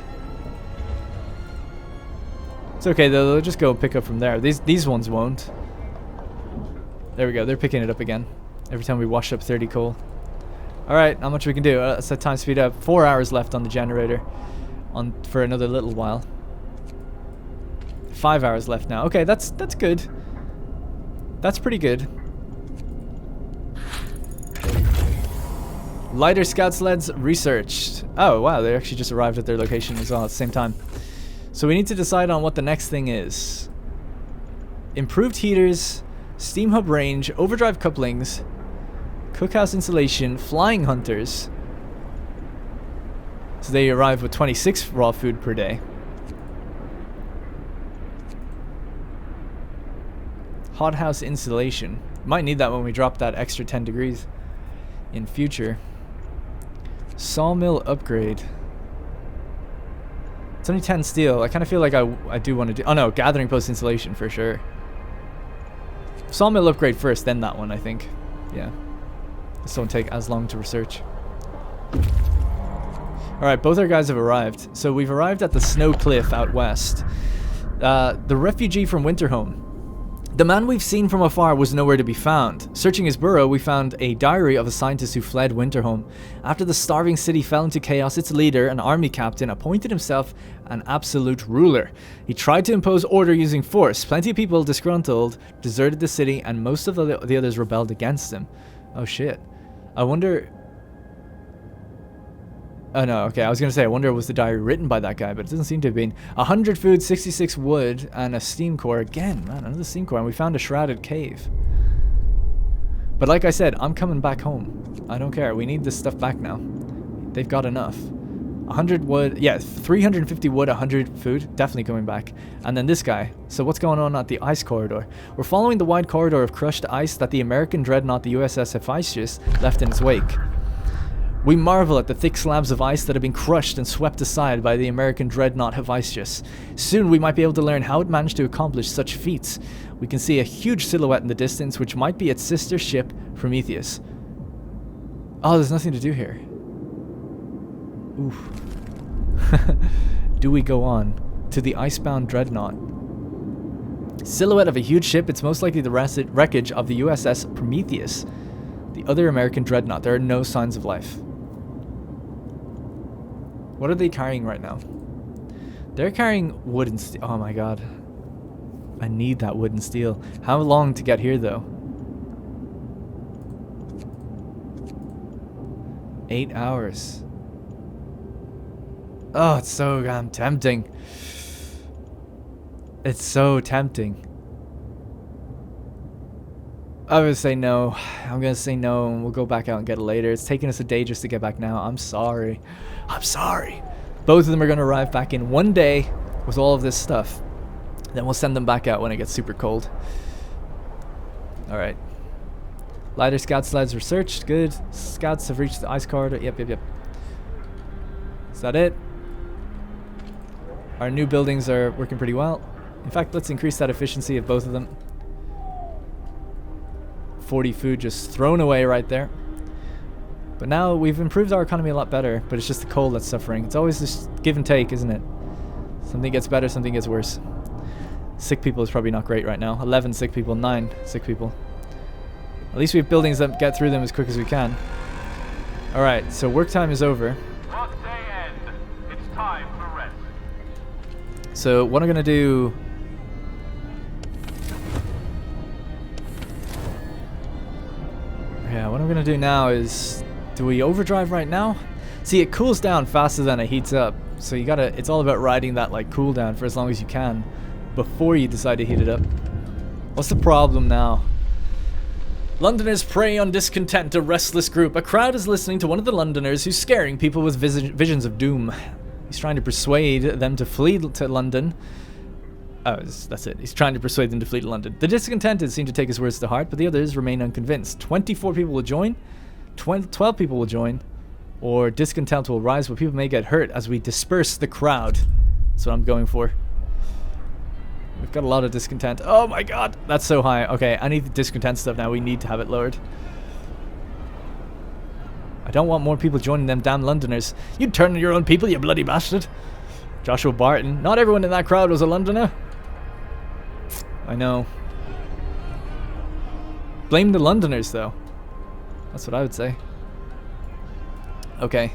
It's okay though, they'll just go pick up from there. These ones won't. There we go, they're picking it up again. Every time we wash up 30 coal. Alright, not much we can do. Let's set time speed up. 4 hours left on the generator. For another little while. 5 hours left now. Okay, that's good. That's pretty good. Lighter scout sleds researched. Oh wow, they actually just arrived at their location as well at the same time. So we need to decide on what the next thing is. Improved heaters, steam hub range, overdrive couplings, cookhouse insulation, flying hunters. So they arrive with 26 raw food per day. Hothouse insulation. Might need that when we drop that extra 10 degrees in future. Sawmill upgrade. It's only 10 steel. I kind of feel like I do want to do... Oh no, gathering post insulation for sure. Sawmill upgrade first, then that one, I think. Yeah. This won't take as long to research. Alright, both our guys have arrived. So we've arrived at the snow cliff out west. The refugee from Winterhome. The man we've seen from afar was nowhere to be found. Searching his burrow, we found a diary of a scientist who fled Winterhome. After the starving city fell into chaos, its leader, an army captain, appointed himself an absolute ruler. He tried to impose order using force. Plenty of people, disgruntled, deserted the city, and most of the others rebelled against him. Oh shit. I wonder... Oh no, okay, I was gonna say, I wonder was the diary written by that guy, but it doesn't seem to have been. 100 food, 66 wood, and a steam core. Again, man, another steam core, and we found a shrouded cave. But like I said, I'm coming back home. I don't care, we need this stuff back now. They've got enough. 100 wood, yeah, 350 wood, 100 food, definitely coming back. And then this guy. So what's going on at the ice corridor? We're following the wide corridor of crushed ice that the American dreadnought, the USS Hephaestus, left in its wake. We marvel at the thick slabs of ice that have been crushed and swept aside by the American dreadnought Hephaestus. Soon we might be able to learn how it managed to accomplish such feats. We can see a huge silhouette in the distance, which might be its sister ship, Prometheus. Oh, there's nothing to do here. Oof. Do we go on to the icebound dreadnought? Silhouette of a huge ship. It's most likely the wreckage of the USS Prometheus, the other American dreadnought. There are no signs of life. What are they carrying right now? They're carrying wood and steel. Oh my god. I need that wood and steel. How long to get here though? 8 hours. Oh, it's so damn tempting. It's so tempting. I would say no. I'm gonna say no, and we'll go back out and get it later. It's taking us a day just to get back now. I'm sorry. I'm sorry. Both of them are gonna arrive back in one day with all of this stuff. Then we'll send them back out when it gets super cold. Alright. Lighter scout sleds were searched. Good. Scouts have reached the ice corridor. Yep. Is that it? Our new buildings are working pretty well. In fact, let's increase that efficiency of both of them. 40 food just thrown away right there. But now we've improved our economy a lot better, but it's just the coal that's suffering. It's always this give and take, isn't it? Something gets better, something gets worse. Sick people is probably not great right now. 11 sick people, 9 sick people. At least we have buildings that get through them as quick as we can. Alright, so work time is over. Work day end. It's time for rest. So what I'm going to do... Yeah, what I'm going to do now is... Do we overdrive right now? See, it cools down faster than it heats up. So you gotta... It's all about riding that, like, cooldown for as long as you can before you decide to heat it up. What's the problem now? Londoners prey on discontent, a restless group. A crowd is listening to one of the Londoners who's scaring people with visions of doom. He's trying to persuade them to flee to London. Oh, that's it. He's trying to persuade them to flee to London. The discontented seem to take his words to heart, but the others remain unconvinced. 24 people will join, 12 people will join, or discontent will rise, but people may get hurt as we disperse the crowd. That's what I'm going for. We've got a lot of discontent. Oh my god, that's so high. Okay, I need the discontent stuff now. We need to have it lowered. I don't want more people joining them damn Londoners. You turn on your own people, you bloody bastard. Joshua Barton. Not everyone in that crowd was a Londoner. I know. Blame the Londoners, though. That's what I would say. Okay.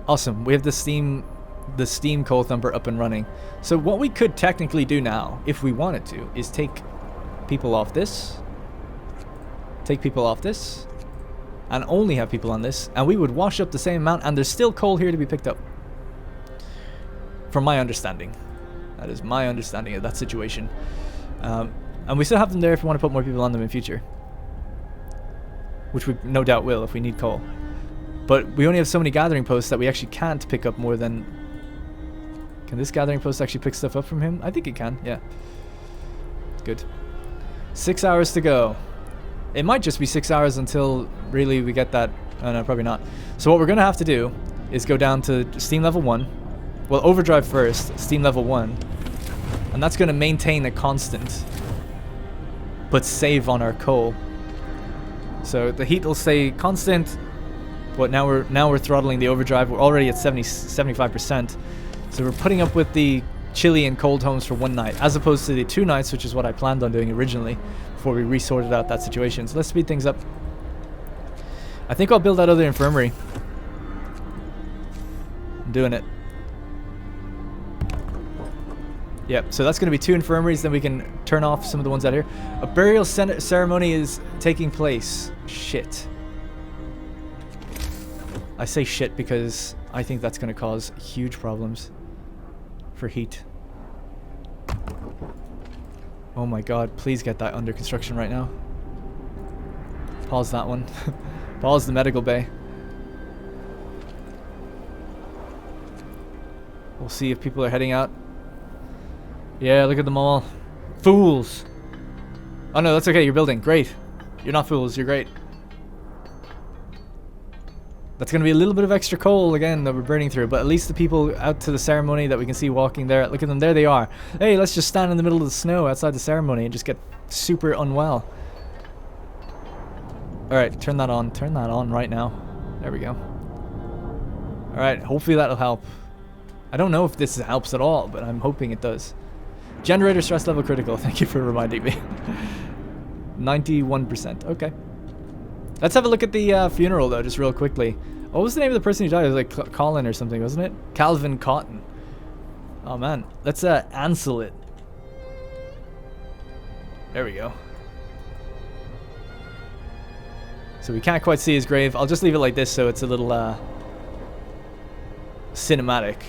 Awesome. We have the steam coal thumper up and running. So what we could technically do now, if we wanted to, is take people off this. Take people off this. And only have people on this. And we would wash up the same amount. And there's still coal here to be picked up. From my understanding. That is my understanding of that situation. And we still have them there if we want to put more people on them in future. Which we no doubt will if we need coal. But we only have so many gathering posts that we actually can't pick up more than... Can this gathering post actually pick stuff up from him? I think it can, yeah. Good. 6 hours to go. It might just be 6 hours until really we get that... Oh no, probably not. So what we're going to have to do is go down to steam level 1. Well, overdrive first, steam level 1. And that's going to maintain a constant. But save on our coal. So the heat will stay constant. But now we're throttling the overdrive. We're already at 75%. So we're putting up with the chilly and cold homes for one night, as opposed to the 2 nights, which is what I planned on doing originally, before we resorted out that situation. So let's speed things up. I think I'll build that other infirmary. I'm doing it. Yep, so that's going to be 2 infirmaries, then we can turn off some of the ones out here. A burial ceremony is taking place. Shit. I say shit because I think that's going to cause huge problems for heat. Oh my god, please get that under construction right now. Pause that one. Pause the medical bay. We'll see if people are heading out. Yeah, look at them all. Fools! Oh no, that's okay, you're building. Great. You're not fools, you're great. That's going to be a little bit of extra coal again that we're burning through, but at least the people out to the ceremony that we can see walking there, look at them, there they are. Hey, let's just stand in the middle of the snow outside the ceremony and just get super unwell. Alright, turn that on right now. There we go. Alright, hopefully that'll help. I don't know if this helps at all, but I'm hoping it does. Generator stress level critical, thank you for reminding me. 91%, okay. Let's have a look at the funeral, though, just real quickly. What was the name of the person who died? It was like Colin or something, wasn't it? Calvin Cotton. Oh, man. Let's ansel it. There we go. So we can't quite see his grave. I'll just leave it like this so it's a little cinematic.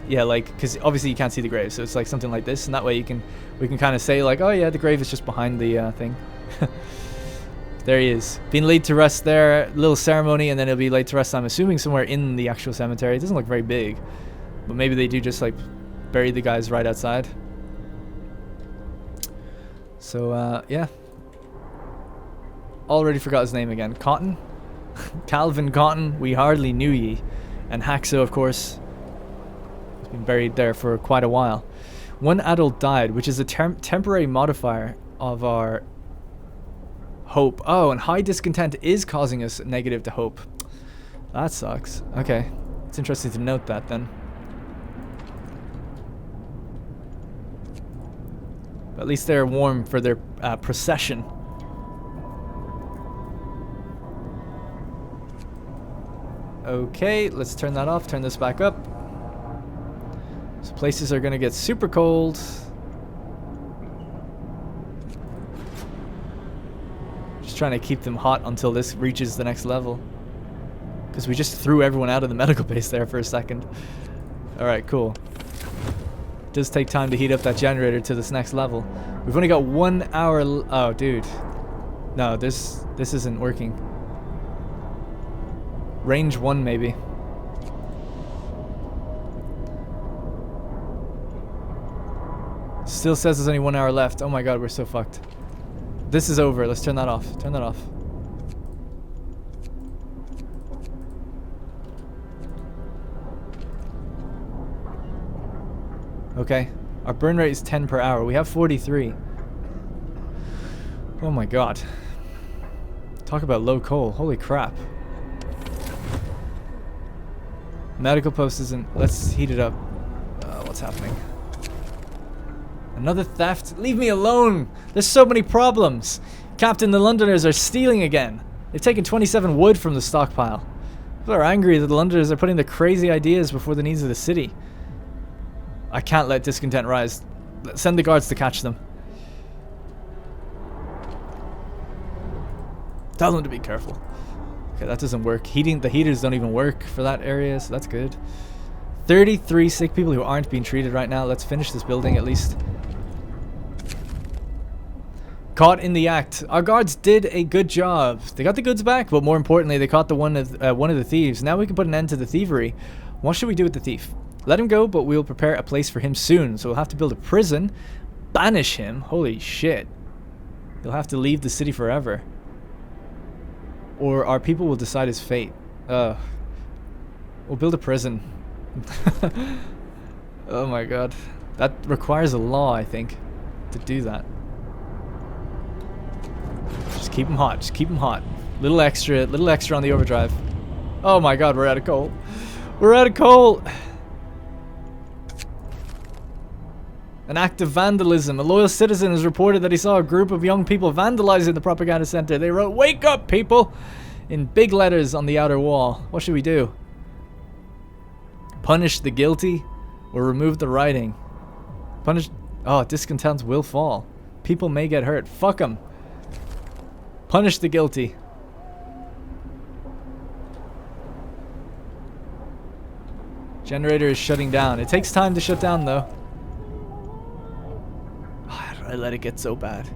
Yeah, like, because obviously you can't see the grave, so it's like something like this, and that way we can kind of say like, oh yeah, the grave is just behind the thing. There he is. Being laid to rest there, little ceremony, and then he'll be laid to rest, I'm assuming, somewhere in the actual cemetery. It doesn't look very big. But maybe they do just, like, bury the guys right outside. So, yeah. Already forgot his name again. Cotton? Calvin Cotton, we hardly knew ye. And Haxo, of course, has been buried there for quite a while. One adult died, which is a temporary modifier of our hope. Oh, and high discontent is causing us negative to hope. That sucks. Okay. It's interesting to note that then. But at least they're warm for their procession. Okay, let's turn that off. Turn this back up. So places are going to get super cold. Trying to keep them hot until this reaches the next level, because we just threw everyone out of the medical base there for a second. Alright, cool. It does take time to heat up that generator to this next level. We've only got 1 hour oh dude, no, this isn't working. Range 1 maybe. Still says there's only 1 hour left. Oh my god, we're so fucked. This is over. Let's turn that off. Turn that off. Okay. Our burn rate is 10 per hour. We have 43. Oh my god. Talk about low coal. Holy crap. Medical post isn't... Let's heat it up. What's happening? Another theft? Leave me alone! There's so many problems! Captain, the Londoners are stealing again! They've taken 27 wood from the stockpile. People are angry that the Londoners are putting their crazy ideas before the needs of the city. I can't let discontent rise. Send the guards to catch them. Tell them to be careful. Okay, that doesn't work. The heaters don't even work for that area, so that's good. 33 sick people who aren't being treated right now. Let's finish this building at least. Caught in the act. Our guards did a good job. They got the goods back, but more importantly, they caught one of the thieves. Now we can put an end to the thievery. What should we do with the thief? Let him go, but we'll prepare a place for him soon. So we'll have to build a prison. Banish him. Holy shit. He'll have to leave the city forever. Or our people will decide his fate. We'll build a prison. Oh my god. That requires a law, I think, to do that. Just keep them hot. Just keep them hot. Little extra on the overdrive. Oh my god, we're out of coal. We're out of coal. An act of vandalism. A loyal citizen has reported that he saw a group of young people vandalizing the propaganda center. They wrote, "Wake up, people!" in big letters on the outer wall. What should we do? Punish the guilty or remove the writing? Punish... Oh, discontents will fall. People may get hurt. Fuck them. Punish the guilty. Generator is shutting down. It takes time to shut down though. I let it get so bad.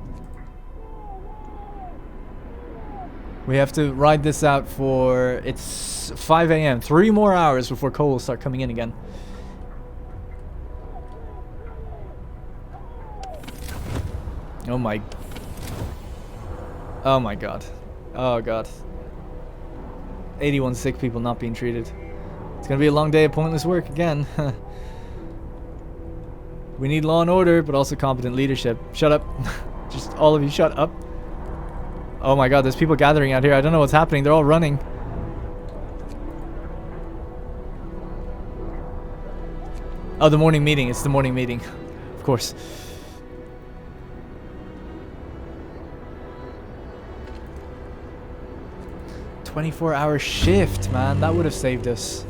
We have to ride this out for, it's 5 a.m. 3 more hours before coal will start coming in again. Oh my god. Oh god. 81 sick people not being treated. It's gonna be a long day of pointless work again. We need law and order, but also competent leadership. Shut up. Just all of you shut up. Oh my god, there's people gathering out here. I don't know what's happening. They're all running. Oh, the morning meeting. It's the morning meeting. Of course. "24-hour shift, man. That would have saved us."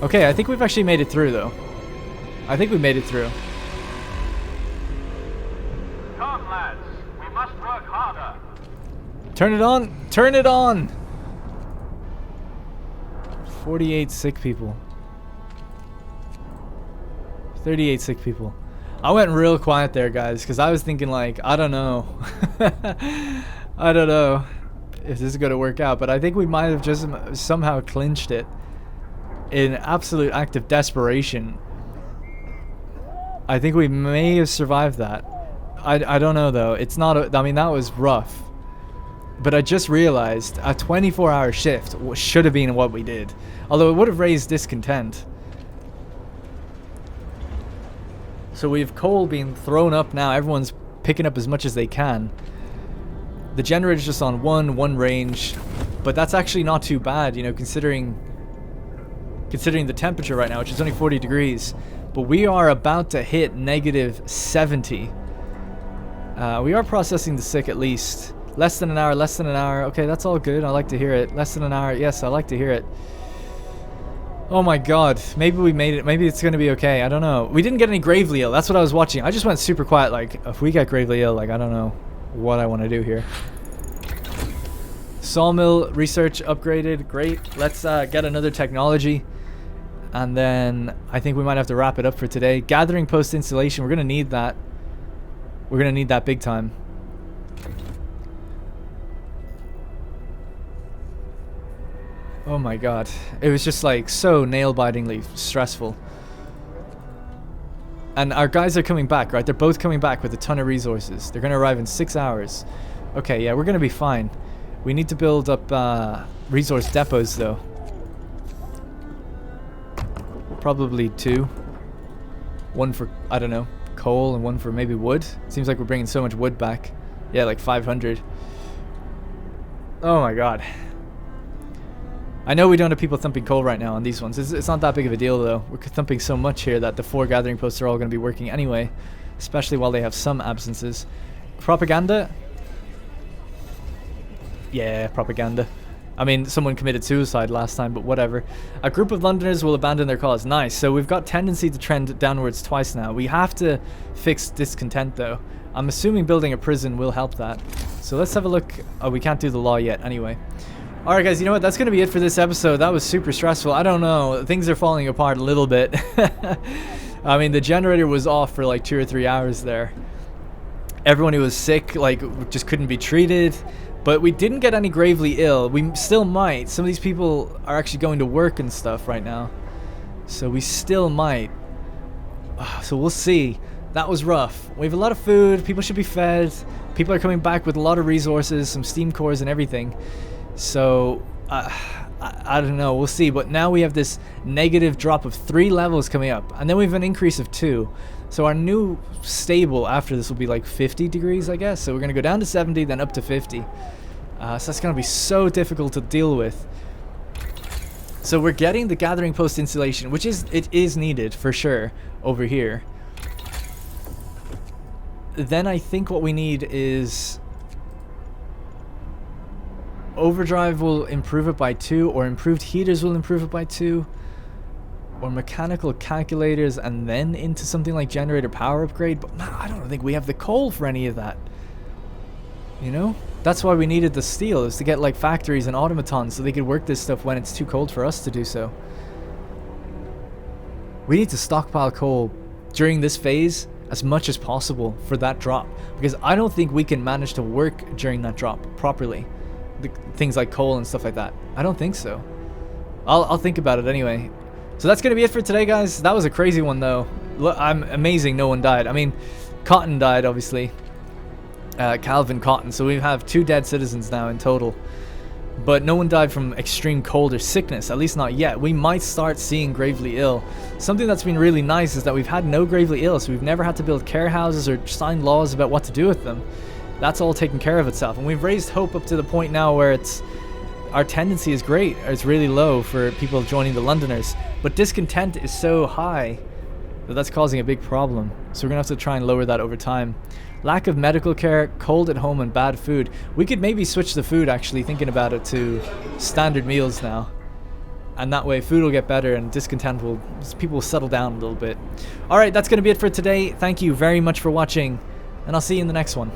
Okay, I think we've actually made it through, though. I think we made it through. Come, lads. We must work harder. Turn it on! Turn it on! 48 sick people. 38 sick people. I went real quiet there, guys, because I was thinking, like, I don't know. I don't know if this is going to work out, but I think we might have just somehow clinched it. In absolute act of desperation. I think we may have survived that. I don't know though. It's not I mean, that was rough. But I just realized a 24-hour shift should have been what we did. Although it would have raised discontent. So we have coal being thrown up now. Everyone's picking up as much as they can. The generator's just on one range. But that's actually not too bad, you know, considering the temperature right now, which is only 40 degrees. But we are about to hit -70. We are processing the sick at least. Less than an hour, less than an hour. Okay, that's all good. I like to hear it. Less than an hour. Yes, I like to hear it. Oh my god. Maybe we made it. Maybe it's going to be okay. I don't know. We didn't get any gravely ill. That's what I was watching. I just went super quiet. Like, if we get gravely ill, like, I don't know what I want to do here. Sawmill research upgraded. Great. Let's get another technology. And then I think we might have to wrap it up for today. Gathering post installation. We're going to need that. We're going to need that big time. Oh my god. It was just like so nail-bitingly stressful. And our guys are coming back, right? They're both coming back with a ton of resources. They're going to arrive in 6 hours. Okay, yeah, we're going to be fine. We need to build up resource depots though. Probably 2. One for, I don't know, coal and one for maybe wood. Seems like we're bringing so much wood back. Yeah, like 500. Oh my god. I know we don't have people thumping coal right now on these ones. It's not that big of a deal though. We're thumping so much here that the 4 gathering posts are all going to be working anyway. Especially while they have some absences. Propaganda? Yeah, propaganda. I mean, someone committed suicide last time, but whatever. A group of Londoners will abandon their cause. Nice. So we've got tendency to trend downwards twice now. We have to fix discontent, though. I'm assuming building a prison will help that. So let's have a look. Oh, we can't do the law yet anyway. Alright, guys, you know what? That's going to be it for this episode. That was super stressful. I don't know. Things are falling apart a little bit. I mean, the generator was off for like 2 or 3 hours there. Everyone who was sick, like, just couldn't be treated. But we didn't get any gravely ill. We still might. Some of these people are actually going to work and stuff right now. So we still might. So we'll see. That was rough. We have a lot of food. People should be fed. People are coming back with a lot of resources, some steam cores and everything. So, I don't know. We'll see. But now we have this negative drop of 3 levels coming up. And then we have an increase of 2. So our new stable after this will be like 50 degrees, I guess. So we're going to go down to 70, then up to 50. So that's going to be so difficult to deal with. So we're getting the gathering post installation, which it is needed for sure over here. Then I think what we need is overdrive will improve it by 2, or improved heaters will improve it by 2. or mechanical calculators and then into something like generator power upgrade, but nah, I don't think we have the coal for any of that. You know? That's why we needed the steel, is to get like factories and automatons so they could work this stuff when it's too cold for us to do so. We need to stockpile coal during this phase as much as possible for that drop, because I don't think we can manage to work during that drop properly. Things like coal and stuff like that. I don't think so. I'll think about it anyway. So that's gonna be it for today, guys. That was a crazy one though. I'm amazing no one died. I mean, Cotton died obviously. Calvin Cotton. So we have 2 dead citizens now in total. But no one died from extreme cold or sickness, at least not yet. We might start seeing gravely ill. Something that's been really nice is that we've had no gravely ill, so we've never had to build care houses or sign laws about what to do with them. That's all taken care of itself, and we've raised hope up to the point now where our tendency is great, or it's really low for people joining the Londoners, but discontent is so high that that's causing a big problem. So we're gonna have to try and lower that over time. Lack of medical care, cold at home, and bad food. We could maybe switch the food, actually, thinking about it, to standard meals now. And that way food will get better and discontent will, people will settle down a little bit. Alright, that's going to be it for today. Thank you very much for watching, and I'll see you in the next one.